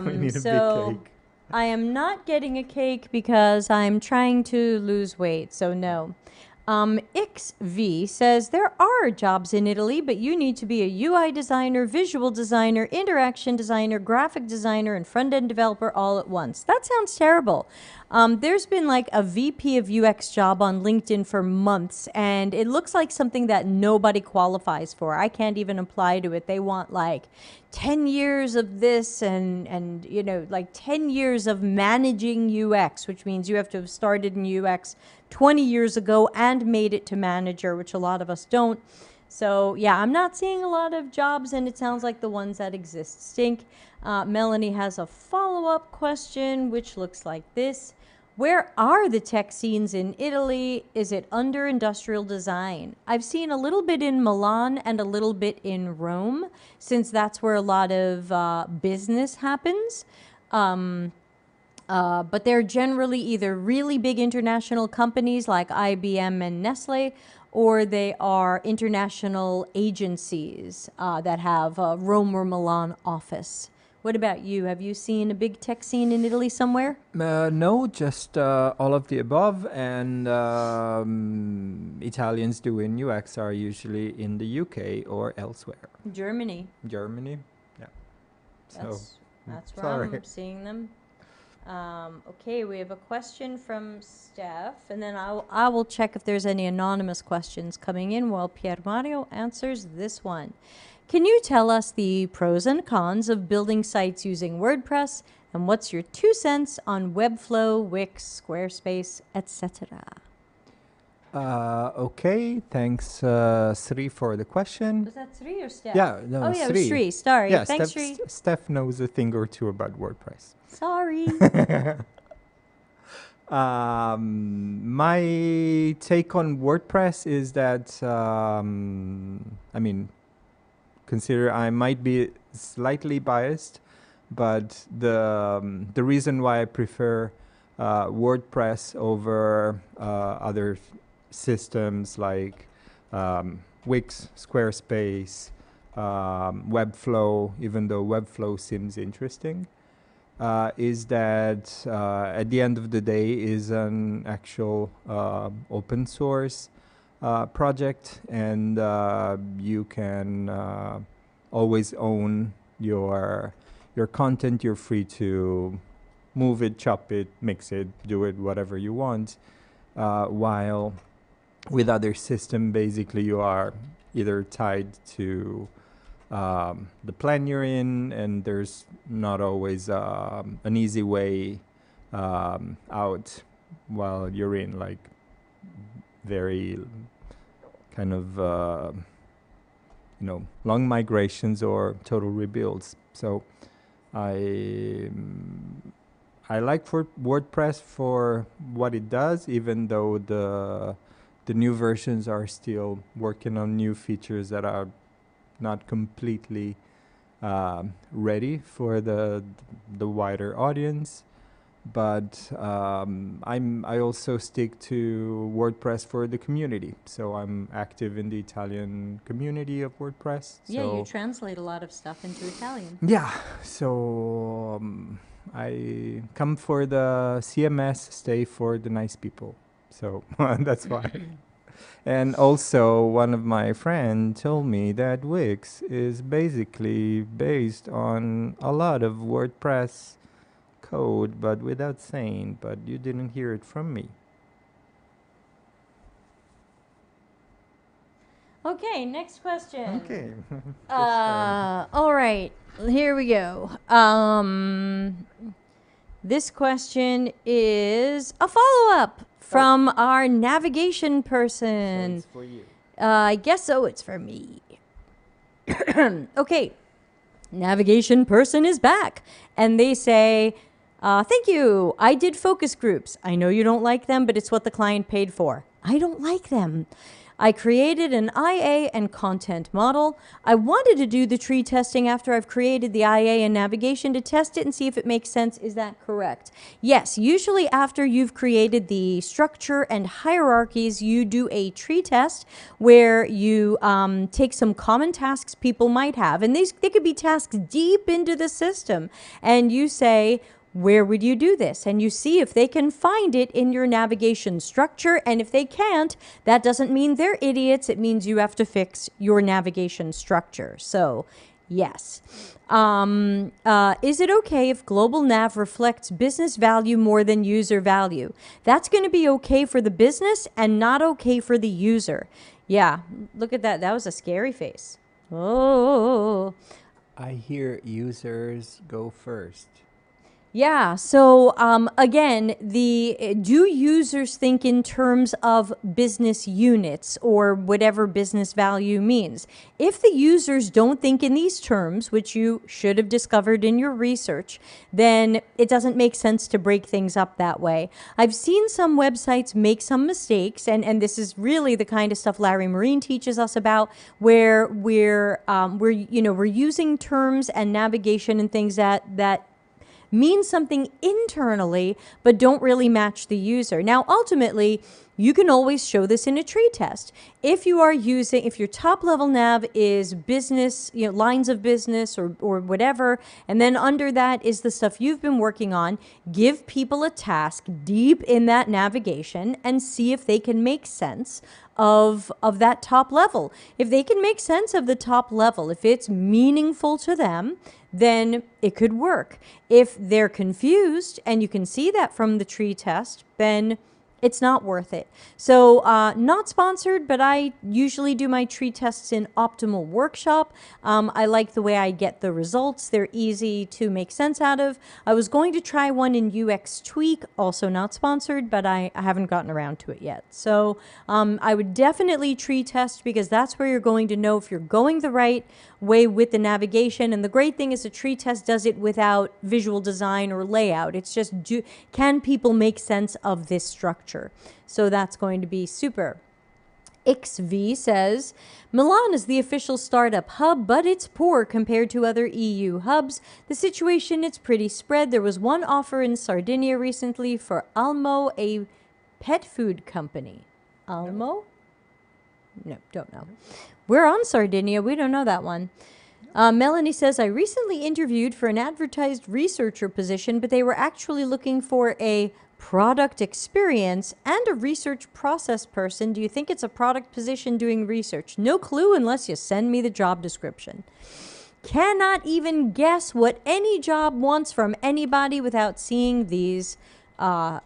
We need a so big cake. I am not getting a cake because I'm trying to lose weight, so no. XV says there are jobs in Italy, but you need to be a UI designer, visual designer, interaction designer, graphic designer, and front-end developer all at once. That sounds terrible. There's been like a VP of UX job on LinkedIn for months, and it looks like something that nobody qualifies for. I can't even apply to it. They want like 10 years of this and you know, like 10 years of managing UX, which means you have to have started in UX 20 years ago and made it to manager, which a lot of us don't. So yeah, I'm not seeing a lot of jobs, and it sounds like the ones that exist stink. Melanie has a follow-up question, which looks like this. Where are the tech scenes in Italy? Is it under industrial design? I've seen a little bit in Milan and a little bit in Rome, since that's where a lot of business happens. But they're generally either really big international companies like IBM and Nestle, or they are international agencies that have a Rome or Milan office. What about you? Have you seen a big tech scene in Italy somewhere? No, just all of the above. And Italians doing UX are usually in the UK or elsewhere. Germany. Germany, yeah. That's where sorry. I'm seeing them. Okay, we have a question from Steph, and then I will check if there's any anonymous questions coming in while Piermario answers this one. Can you tell us the pros and cons of building sites using WordPress, and what's your 2 cents on Webflow, Wix, Squarespace, etc.? Okay, thanks Sri for the question. Was that Sri or Steph? Yeah, no, Oh yeah, it was Sri. Sorry. Yeah, Thanks, Sri. Steph knows a thing or two about WordPress. Sorry. My take on WordPress is that, I mean, consider I might be slightly biased, but the reason why I prefer WordPress over other systems like Wix, Squarespace, Webflow, even though Webflow seems interesting, is that at the end of the day is an actual open source project, and you can always own your content. You're free to move it, chop it, mix it, do it whatever you want, while with other system basically you are either tied to the plan you're in, and there's not always an easy way out while you're in like very kind of long migrations or total rebuilds. So I like for WordPress for what it does, even though the new versions are still working on new features that are not completely ready for the wider audience. But I also stick to WordPress for the community. So I'm active in the Italian community of WordPress. Yeah, so you translate a lot of stuff into Italian. yeah, so I come for the CMS, stay for the nice people. So that's why. And also, one of my friends told me that Wix is basically based on a lot of WordPress code, but without saying, but you didn't hear it from me. Okay, next question. Okay. All right, here we go. This question is a follow-up from our navigation person. For you. I guess so. It's for me. Okay. Navigation person is back. And they say, thank you. I did focus groups. I know you don't like them, but it's what the client paid for. I don't like them. I created an IA and content model. I wanted to do the tree testing after I've created the IA and navigation to test it and see if it makes sense. Is that correct? Yes, usually after you've created the structure and hierarchies, you do a tree test where you take some common tasks people might have, and they could be tasks deep into the system, and you say, where would you do this? And you see if they can find it in your navigation structure. And if they can't, that doesn't mean they're idiots. It means you have to fix your navigation structure. So, yes. Is it okay if global nav reflects business value more than user value? That's going to be okay for the business and not okay for the user. Yeah, look at that. That was a scary face. Oh. I hear users go first. Yeah. So again, do users think in terms of business units or whatever business value means? If the users don't think in these terms, which you should have discovered in your research, then it doesn't make sense to break things up that way. I've seen some websites make some mistakes, and this is really the kind of stuff Larry Marine teaches us about, where we're using terms and navigation and things that mean something internally, but don't really match the user. Now, ultimately, you can always show this in a tree test. If your top level nav is business, lines of business or whatever, and then under that is the stuff you've been working on, give people a task deep in that navigation and see if they can make sense of that top level. If they can make sense of the top level, if it's meaningful to them, then it could work. If they're confused, and you can see that from the tree test, then it's not worth it. So not sponsored, but I usually do my tree tests in Optimal Workshop. I like the way I get the results. They're easy to make sense out of. I was going to try one in UX Tweak, also not sponsored, but I haven't gotten around to it yet. So I would definitely tree test, because that's where you're going to know if you're going the right way with the navigation. And the great thing is a tree test does it without visual design or layout. It's just, can people make sense of this structure? So that's going to be super. XV says, Milan is the official startup hub, but it's poor compared to other EU hubs. The situation is pretty spread. There was one offer in Sardinia recently for Almo, a pet food company. Almo? No, don't know. We're on Sardinia. We don't know that one. Melanie says, I recently interviewed for an advertised researcher position, but they were actually looking for a product experience and a research process person. Do you think it's a product position doing research? No clue unless you send me the job description. Cannot even guess what any job wants from anybody without seeing these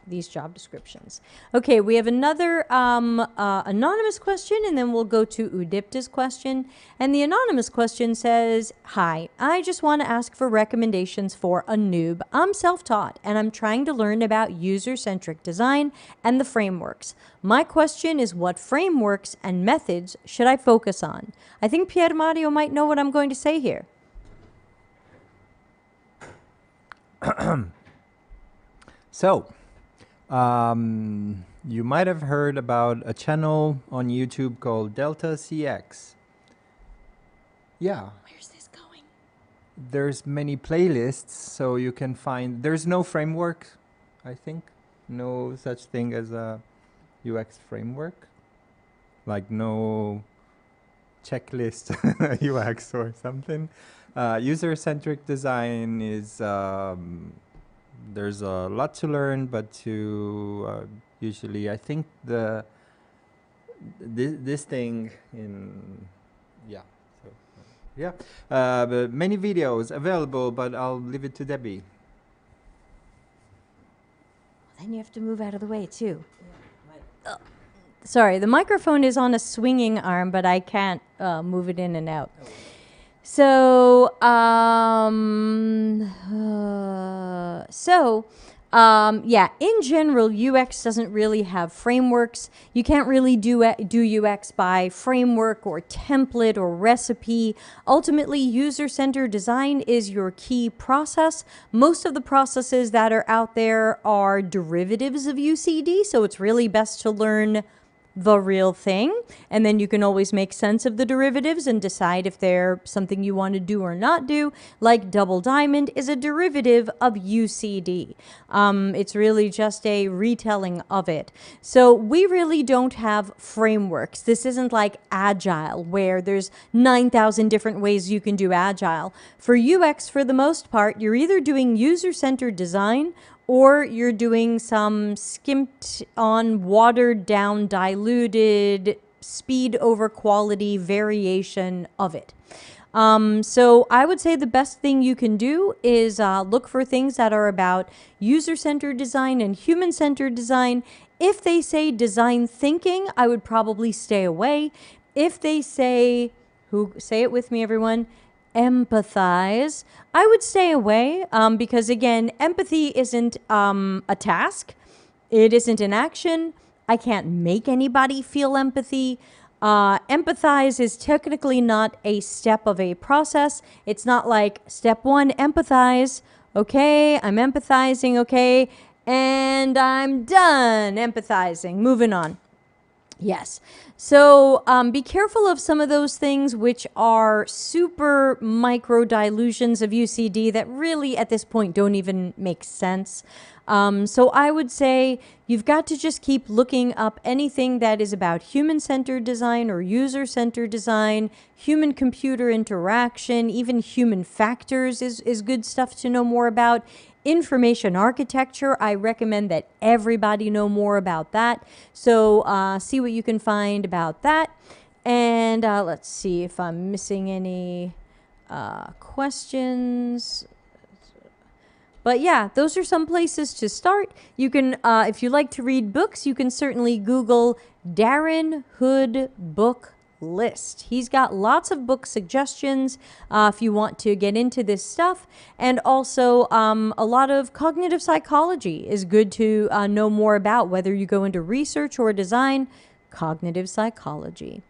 these job descriptions. Okay, we have another anonymous question, and then we'll go to Udipta's question. And the anonymous question says, "Hi, I just want to ask for recommendations for a noob. I'm self-taught, and I'm trying to learn about user-centric design and the frameworks. My question is, what frameworks and methods should I focus on?" I think Piermario might know what I'm going to say here. So, you might have heard about a channel on YouTube called deltacx. Yeah. Where's this going? There's many playlists, so you can find... There's no framework, I think. No such thing as a UX framework. Like no checklist UX or something. User-centric design is... there's a lot to learn, but to usually, I think this thing in but many videos available, but I'll leave it to Debbie. Then you have to move out of the way too. Sorry, the microphone is on a swinging arm, but I can't move it in and out. So, in general, UX doesn't really have frameworks. You can't really do UX by framework or template or recipe. Ultimately, user-centered design is your key process. Most of the processes that are out there are derivatives of UCD, so it's really best to learn the real thing, and then you can always make sense of the derivatives and decide if they're something you want to do or not do. Like Double Diamond is a derivative of UCD. It's really just a retelling of it. So we really don't have frameworks. This isn't like Agile, where there's 9,000 different ways you can do Agile. For UX, for the most part, you're either doing user-centered design or you're doing some skimped on, watered down, diluted, speed over quality variation of it. So I would say the best thing you can do is look for things that are about user-centered design and human-centered design. If they say design thinking, I would probably stay away. If they say, say it with me, everyone, empathize, I would stay away because, again, empathy isn't a task. It isn't an action. I can't make anybody feel empathy. Empathize is technically not a step of a process. It's not like step one, empathize. Okay, I'm empathizing. Okay, and I'm done empathizing. Moving on. Yes. So be careful of some of those things which are super micro dilutions of UCD that really at this point don't even make sense. So I would say you've got to just keep looking up anything that is about human-centered design or user-centered design, human-computer interaction, even human factors is good stuff to know more about. Information architecture, I recommend that everybody know more about that. So see what you can find about that. And let's see if I'm missing any questions. But yeah, those are some places to start. You can, if you like to read books, you can certainly Google Darren Hood book list. He's got lots of book suggestions if you want to get into this stuff. And also a lot of cognitive psychology is good to know more about, whether you go into research or design. Cognitive psychology.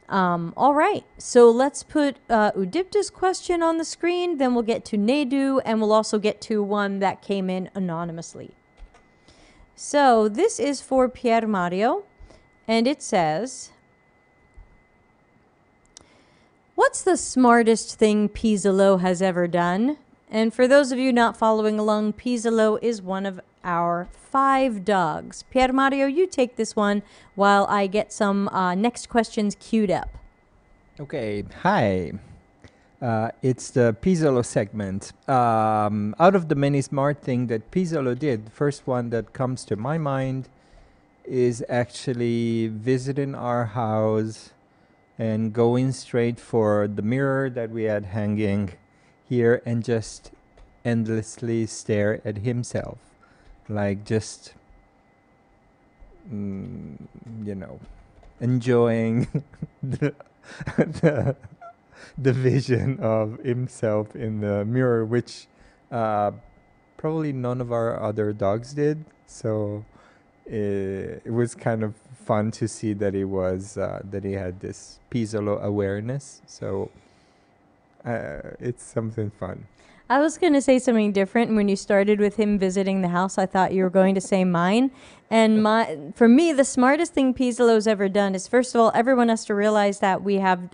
All right, so let's put Udipta's question on the screen, then we'll get to Naidu, and we'll also get to one that came in anonymously. So this is for Piermario, and it says, what's the smartest thing Piselo has ever done? And for those of you not following along, Piselo is one of our 5 dogs. Piermario, you take this one while I get some next questions queued up. Okay, hi. It's the Piselo segment. Out of the many smart things that Piselo did, the first one that comes to my mind is actually visiting our house and going straight for the mirror that we had hanging here and just endlessly stare at himself. like just you know, enjoying the, the the vision of himself in the mirror, which probably none of our other dogs did. So it was kind of fun to see that that he had this Piselo awareness. So it's something fun. I was going to say something different. And when you started with him visiting the house, I thought you were going to say mine. And for me, the smartest thing Piselo's ever done is, first of all, everyone has to realize that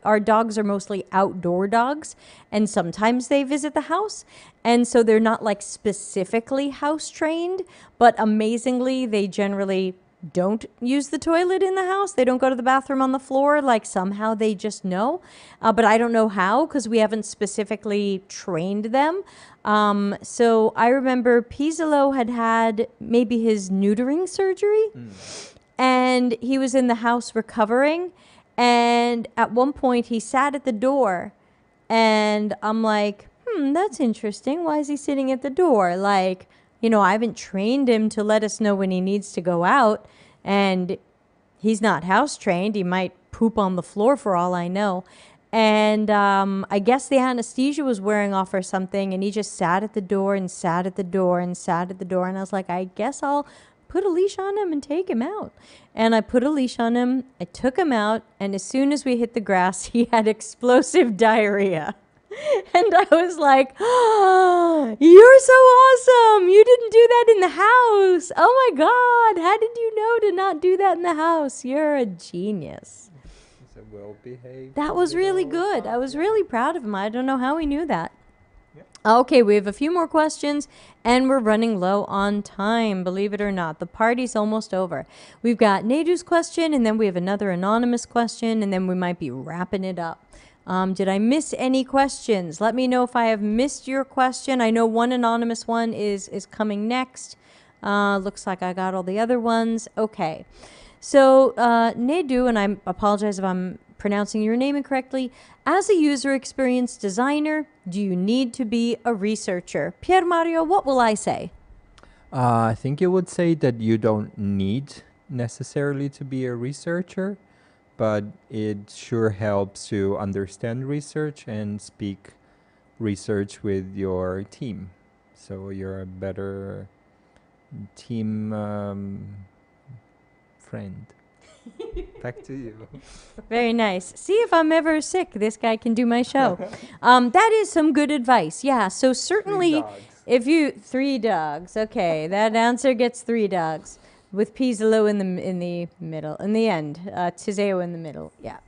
our dogs are mostly outdoor dogs. And sometimes they visit the house. And so they're not like specifically house trained. But amazingly, they generally don't use the toilet in the house. They don't go to the bathroom on the floor. Like somehow they just know. But I don't know how because we haven't specifically trained them. So I remember Piselo had maybe his neutering surgery. And he was in the house recovering. And at one point he sat at the door. And I'm like, that's interesting. Why is he sitting at the door? Like, I haven't trained him to let us know when he needs to go out. And he's not house trained. He might poop on the floor for all I know. And I guess the anesthesia was wearing off or something. And he just sat at the door and sat at the door and sat at the door. And I was like, I guess I'll put a leash on him and take him out. And I put a leash on him. I took him out. And as soon as we hit the grass, he had explosive diarrhea. And I was like, oh, you're so awesome. You didn't do that in the house. Oh my God. How did you know to not do that in the house? You're a genius. He's a well-behaved. That was really good. I was really proud of him. I don't know how he knew that. Yeah. Okay, we have a few more questions and we're running low on time. Believe it or not, the party's almost over. We've got Nedu's question and then we have another anonymous question and then we might be wrapping it up. Did I miss any questions? Let me know if I have missed your question. I know one anonymous one is coming next. Looks like I got all the other ones. Okay. So, Nedu, and I apologize if I'm pronouncing your name incorrectly. As a user experience designer, do you need to be a researcher? Piermario, what will I say? I think you would say that you don't need necessarily to be a researcher, but it sure helps to understand research and speak research with your team. So you're a better team friend. Back to you. Very nice. See, if I'm ever sick, this guy can do my show. That is some good advice. Yeah, so certainly if you... 3 dogs. Okay, that answer gets 3 dogs. With Piselo in the middle, in the end, Tiseo in the middle, yeah.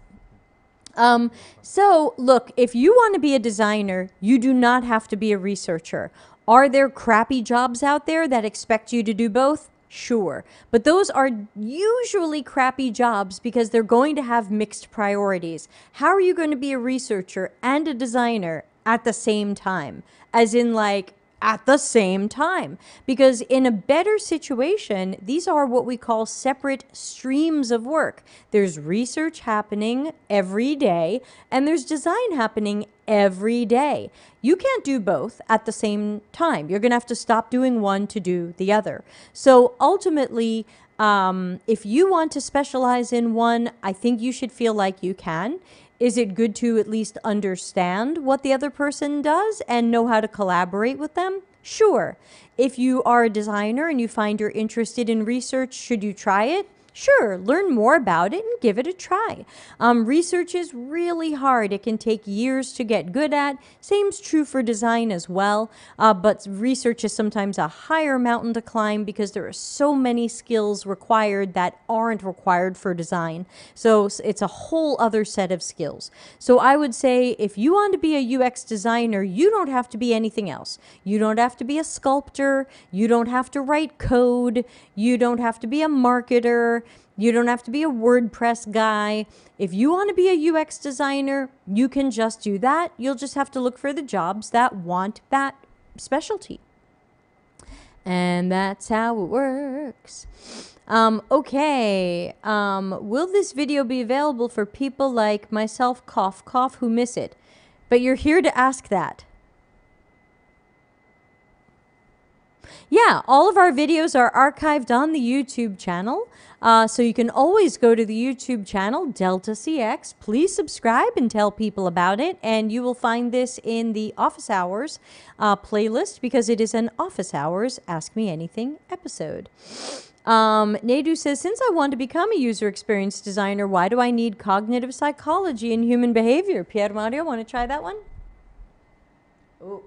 So look, if you want to be a designer, you do not have to be a researcher. Are there crappy jobs out there that expect you to do both? Sure, but those are usually crappy jobs because they're going to have mixed priorities. How are you going to be a researcher and a designer at the same time? As in like, at the same time, because in a better situation, these are what we call separate streams of work. There's research happening every day and there's design happening every day. You can't do both at the same time. You're going to have to stop doing one to do the other. So ultimately, if you want to specialize in one, I think you should feel like you can. Is it good to at least understand what the other person does and know how to collaborate with them? Sure. If you are a designer and you find you're interested in research, should you try it? Sure, learn more about it and give it a try. Research is really hard. It can take years to get good at. Same's true for design as well. But research is sometimes a higher mountain to climb because there are so many skills required that aren't required for design. So it's a whole other set of skills. So I would say if you want to be a UX designer, you don't have to be anything else. You don't have to be a sculptor. You don't have to write code. You don't have to be a marketer. You don't have to be a WordPress guy. If you want to be a UX designer, you can just do that. You'll just have to look for the jobs that want that specialty. And that's how it works. Okay. Will this video be available for people like myself, cough, cough, who miss it? But you're here to ask that. Yeah, all of our videos are archived on the YouTube channel. So you can always go to the YouTube channel, deltacx. Please subscribe and tell people about it. And you will find this in the Office Hours playlist because it is an Office Hours Ask Me Anything episode. Nadu says, since I want to become a user experience designer, why do I need cognitive psychology and human behavior? Piermario, want to try that one? Oh.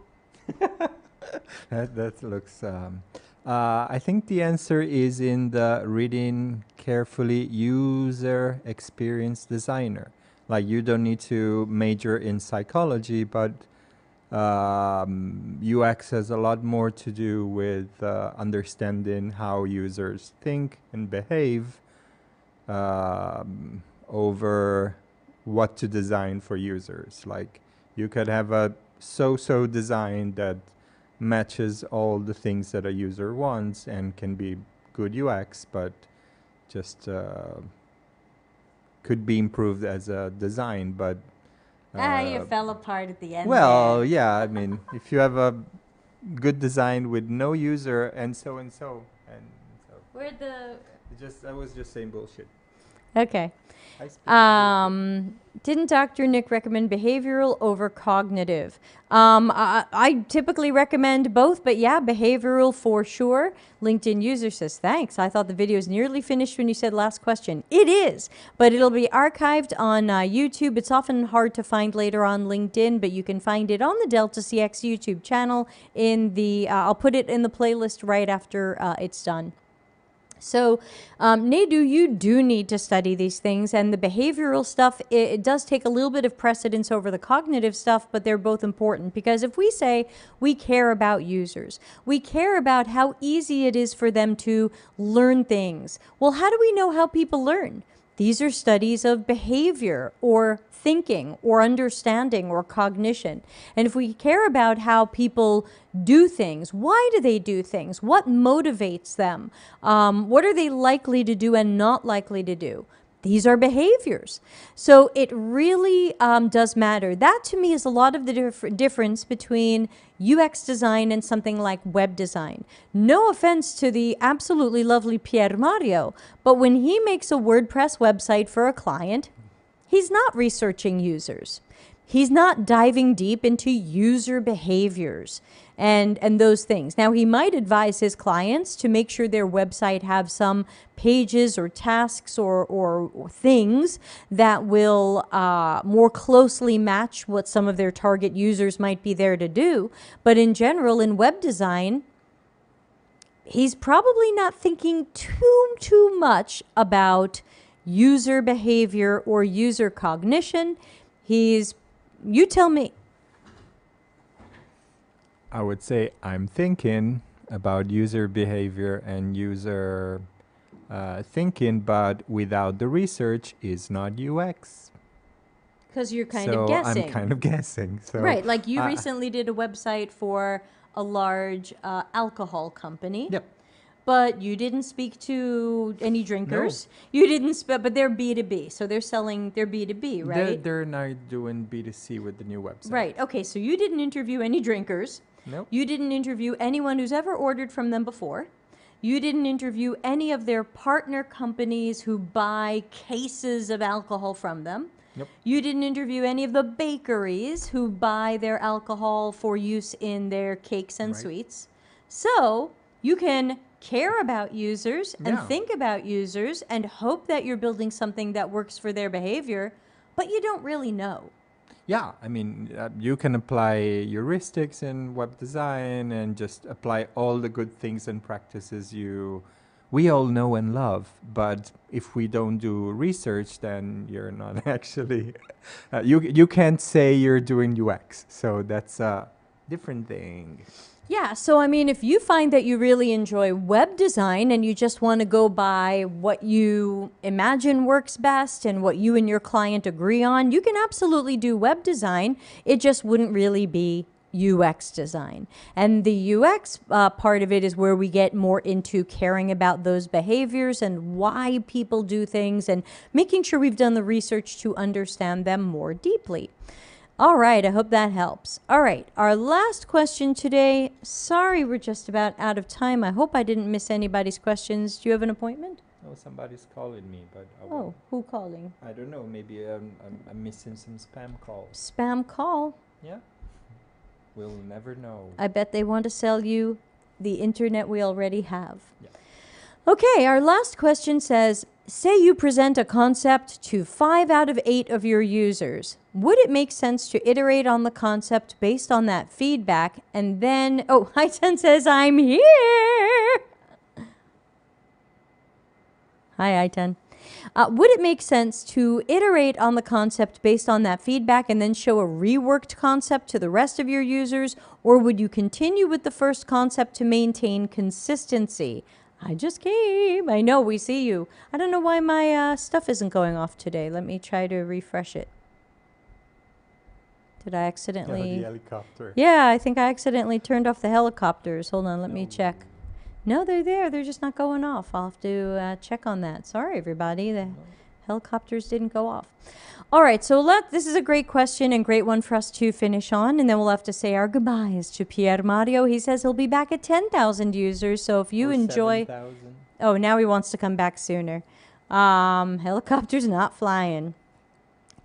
That looks. I think the answer is in the reading carefully user experience designer. Like you don't need to major in psychology, but UX has a lot more to do with understanding how users think and behave over what to design for users. Like you could have a so-so design that matches all the things that a user wants and can be good UX, but just could be improved as a design. But you fell apart at the end. well, there. yeah, I mean, if you have a good design with no user and so, Where'd the... I was just saying bullshit. Okay. I speak bullshit. Didn't Dr. Nick recommend behavioral over cognitive? I typically recommend both, but yeah, behavioral for sure. LinkedIn user says, thanks. I thought the video is nearly finished when you said last question. It is, but it'll be archived on YouTube. It's often hard to find later on LinkedIn, but you can find it on the deltacx YouTube channel in the, I'll put it in the playlist right after it's done. So, Nadu, you do need to study these things, and the behavioral stuff, it does take a little bit of precedence over the cognitive stuff, but they're both important because if we say we care about users, we care about how easy it is for them to learn things. Well, how do we know how people learn? These are studies of behavior or thinking or understanding or cognition. And if we care about how people do things, why do they do things? What motivates them? What are they likely to do and not likely to do? These are behaviors. So it really does matter. That to me is a lot of the difference between UX design and something like web design. No offense to the absolutely lovely Piermario, but when he makes a WordPress website for a client, he's not researching users. He's not diving deep into user behaviors and those things. Now, he might advise his clients to make sure their website have some pages or tasks or things that will more closely match what some of their target users might be there to do. But in general, in web design, he's probably not thinking too much about user behavior or user cognition. You tell me. I would say I'm thinking about user behavior and user thinking, but without the research is not UX. Because you're kind of guessing. I'm kind of guessing. So right, like you recently did a website for a large alcohol company. Yep. But you didn't speak to any drinkers. No. You didn't, but they're B2B, so they're selling their B2B, right? They're not doing B2C with the new website. Right. Okay. So you didn't interview any drinkers. Nope. You didn't interview anyone who's ever ordered from them before. You didn't interview any of their partner companies who buy cases of alcohol from them. Nope. You didn't interview any of the bakeries who buy their alcohol for use in their cakes and sweets. So you can care about users and think about users and hope that you're building something that works for their behavior, but you don't really know. Yeah, I mean, you can apply heuristics in web design and just apply all the good things and practices we all know and love. But if we don't do research, then you're not actually, you can't say you're doing UX. So that's a different thing. Yeah, so I mean, if you find that you really enjoy web design and you just want to go by what you imagine works best and what you and your client agree on, you can absolutely do web design. It just wouldn't really be UX design. And the UX part of it is where we get more into caring about those behaviors and why people do things and making sure we've done the research to understand them more deeply. All right, I hope that helps. All right, our last question today. Sorry, we're just about out of time. I hope I didn't miss anybody's questions. Do you have an appointment? Oh, somebody's calling me, but Oh, who calling? I don't know. Maybe I'm missing some spam calls. Spam call. Yeah. We'll never know. I bet they want to sell you the internet we already have. Yeah. Okay, our last question says, say you present a concept to 5 out of 8 of your users. Would it make sense to iterate on the concept based on that feedback and then... Oh, Hi10 says, I'm here! Hi, Hi10. Would it make sense to iterate on the concept based on that feedback and then show a reworked concept to the rest of your users? Or would you continue with the first concept to maintain consistency? I just came. I know, we see you. I don't know why my stuff isn't going off today. Let me try to refresh it. Did I accidentally... the helicopter. Yeah, I think I accidentally turned off the helicopters. Hold on, let me check. No, they're there. They're just not going off. I'll have to check on that. Sorry, everybody. The helicopters didn't go off. All right, so this is a great question and great one for us to finish on, and then we'll have to say our goodbyes to Piermario. He says he'll be back at 10,000 users, so if you enjoy... 7,000. Oh, now he wants to come back sooner. Helicopter's not flying.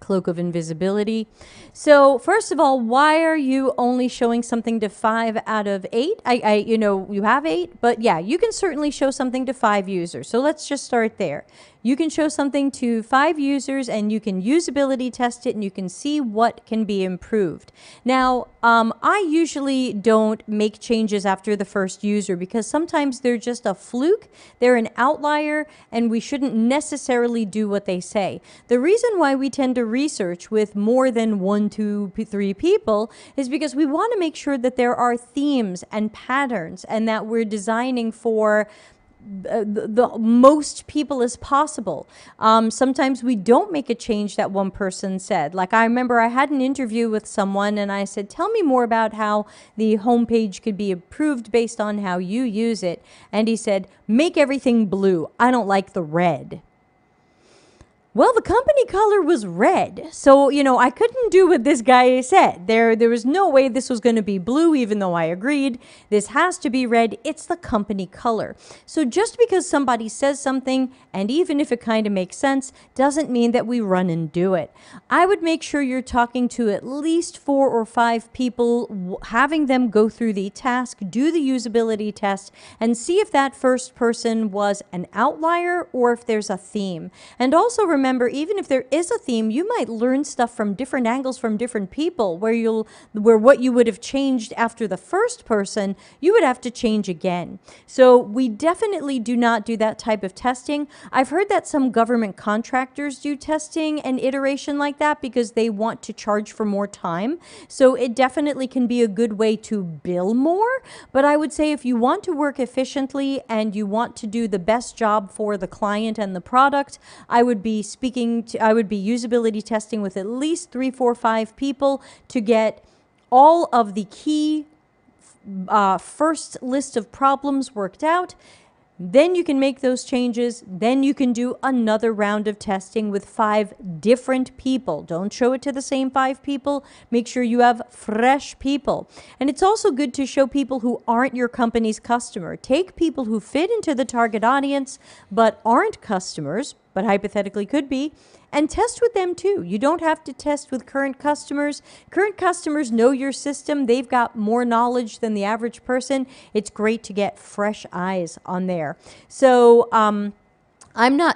Cloak of invisibility. So first of all, why are you only showing something to 5 out of 8? You know, you have 8, but yeah, you can certainly show something to 5 users. So let's just start there. You can show something to 5 users and you can usability test it and you can see what can be improved. Now, I usually don't make changes after the first user because sometimes they're just a fluke, they're an outlier, and we shouldn't necessarily do what they say. The reason why we tend to research with more than 1, 2, 3 people is because we want to make sure that there are themes and patterns and that we're designing for the most people as possible. Sometimes we don't make a change that one person said. Like I remember I had an interview with someone and I said, tell me more about how the homepage could be improved based on how you use it. And he said, make everything blue. I don't like the red. Well, the company color was red. So, you know, I couldn't do what this guy said. There was no way this was going to be blue, even though I agreed. This has to be red. It's the company color. So just because somebody says something, and even if it kind of makes sense, doesn't mean that we run and do it. I would make sure you're talking to at least 4 or 5 people, having them go through the task, do the usability test, and see if that first person was an outlier or if there's a theme. And also remember, even if there is a theme, you might learn stuff from different angles from different people where what you would have changed after the first person, you would have to change again. So we definitely do not do that type of testing. I've heard that some government contractors do testing and iteration like that because they want to charge for more time. So it definitely can be a good way to bill more. But I would say if you want to work efficiently and you want to do the best job for the client and the product, I would be usability testing with at least 3, 4, 5 people to get all of the key first list of problems worked out. Then you can make those changes. Then you can do another round of testing with 5 different people. Don't show it to the same 5 people. Make sure you have fresh people. And it's also good to show people who aren't your company's customer. Take people who fit into the target audience but aren't customers, but hypothetically could be, and test with them too. You don't have to test with current customers. Current customers know your system. They've got more knowledge than the average person. It's great to get fresh eyes on there. So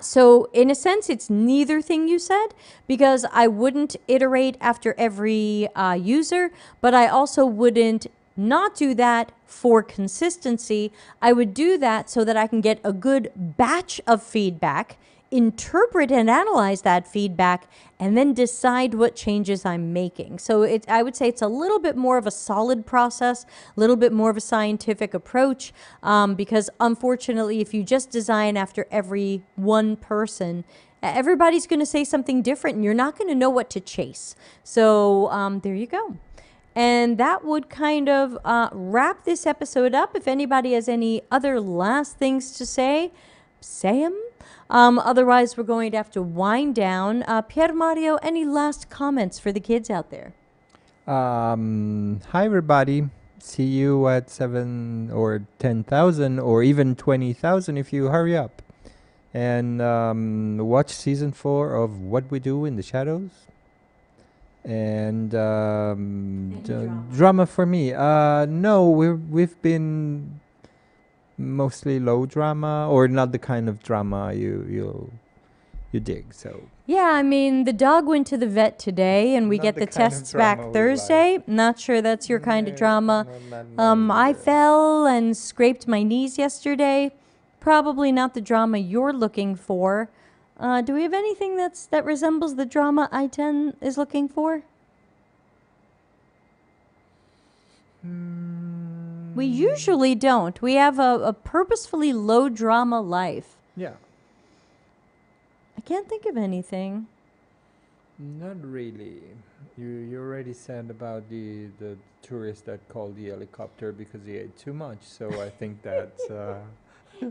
so in a sense, it's neither thing you said, because I wouldn't iterate after every user, but I also wouldn't not do that for consistency. I would do that so that I can get a good batch of feedback, interpret and analyze that feedback, and then decide what changes I'm making. So I would say it's a little bit more of a solid process, a little bit more of a scientific approach, because unfortunately, if you just design after every one person, everybody's going to say something different and you're not going to know what to chase. So there you go. And that would kind of wrap this episode up. If anybody has any other last things to say them. Otherwise, we're going to have to wind down. Piermario, any last comments for the kids out there? Hi, everybody. See you at 7 or 10,000 or even 20,000 if you hurry up. And watch season 4 of What We Do in the Shadows. And drama for me. No, we've been mostly low drama, or not the kind of drama you dig. So Yeah, I mean, the dog went to the vet today, and we Not get the the kind of tests drama back we Thursday. Not sure that's your kind of drama. I fell and scraped my knees yesterday. Probably not the drama you're looking for. Do we have anything that resembles the drama I-10 is looking for? We usually don't. We have a purposefully low drama life. Yeah, I can't think of anything. not really. You already said about the tourist that called the helicopter because he ate too much. So I think that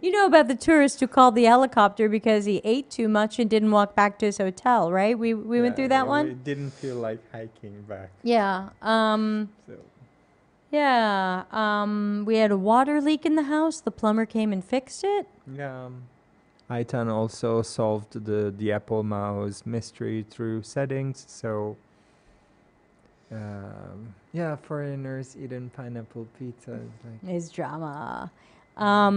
You know about the tourist who called the helicopter because he ate too much and didn't walk back to his hotel, right? We went through that one? We didn't feel like hiking back. Yeah. So We had a water leak in the house. The plumber came and fixed it. yeah. Aitan also solved the Apple mouse mystery through settings. So yeah, foreigners eating pineapple pizza is like. Is drama. I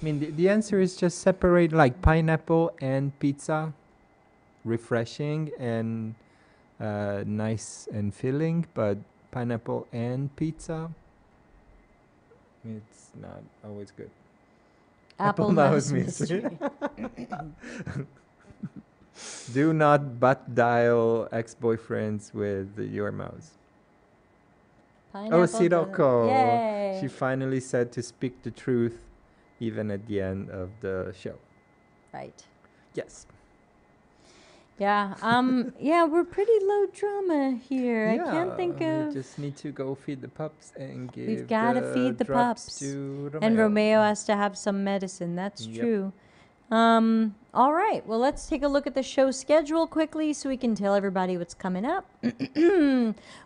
mean, the answer is just separate like pineapple and pizza, refreshing and nice and filling, but pineapple and pizza, it's not always good. Apple mouse mystery. Do not butt dial ex-boyfriends with your mouse. Pineapple Sirocco. Yay. She finally said to speak the truth even at the end of the show. Right. Yes. Yeah. Yeah, we're pretty low drama here. I can't think We of. just need to go feed the pups and give We've gotta feed the drops pups. to Romeo. And Romeo has to have some medicine. That's Yep. true. All right. Well, let's take a look at the show schedule quickly so we can tell everybody what's coming up.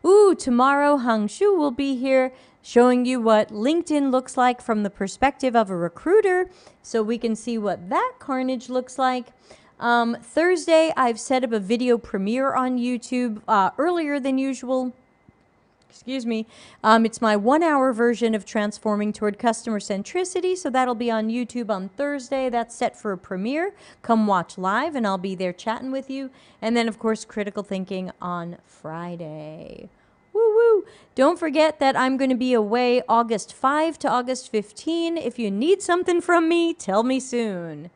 Ooh, tomorrow Hang Shu will be here showing you what LinkedIn looks like from the perspective of a recruiter so we can see what that carnage looks like. Thursday, I've set up a video premiere on YouTube earlier than usual. Excuse me. It's my 1-hour version of Transforming Toward Customer Centricity, so that'll be on YouTube on Thursday. That's set for a premiere. Come watch live, and I'll be there chatting with you. And then, of course, Critical Thinking on Friday. Woo-woo! Don't forget that I'm going to be away August 5 to August 15. If you need something from me, tell me soon.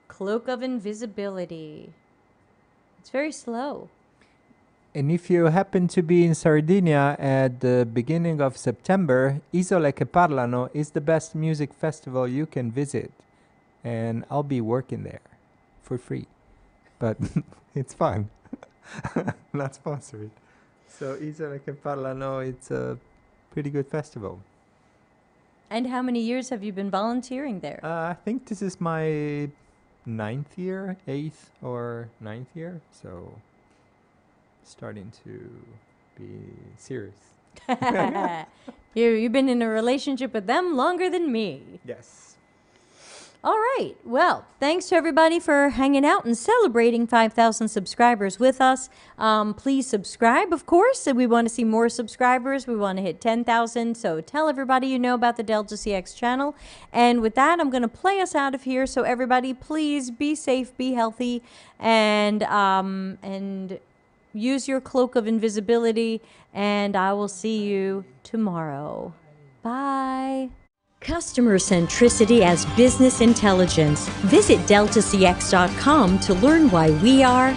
Cloak of Invisibility. It's very slow. And if you happen to be in Sardinia at the beginning of September, Isole che Parlano is the best music festival you can visit. And I'll be working there for free. But it's fun. Not sponsored. So Isole che Parlano, it's a pretty good festival. And how many years have you been volunteering there? I think this is my 8th or 9th year. So starting to be serious. You've been in a relationship with them longer than me. Yes. All right. Well, thanks to everybody for hanging out and celebrating 5,000 subscribers with us. Please subscribe, of course. We want to see more subscribers. We want to hit 10,000. So tell everybody you know about the Delta CX channel. And with that, I'm going to play us out of here. So everybody, please be safe, be healthy, and use your cloak of invisibility. And I will see you tomorrow. Bye. Customer centricity as business intelligence. Visit deltacx.com to learn why we are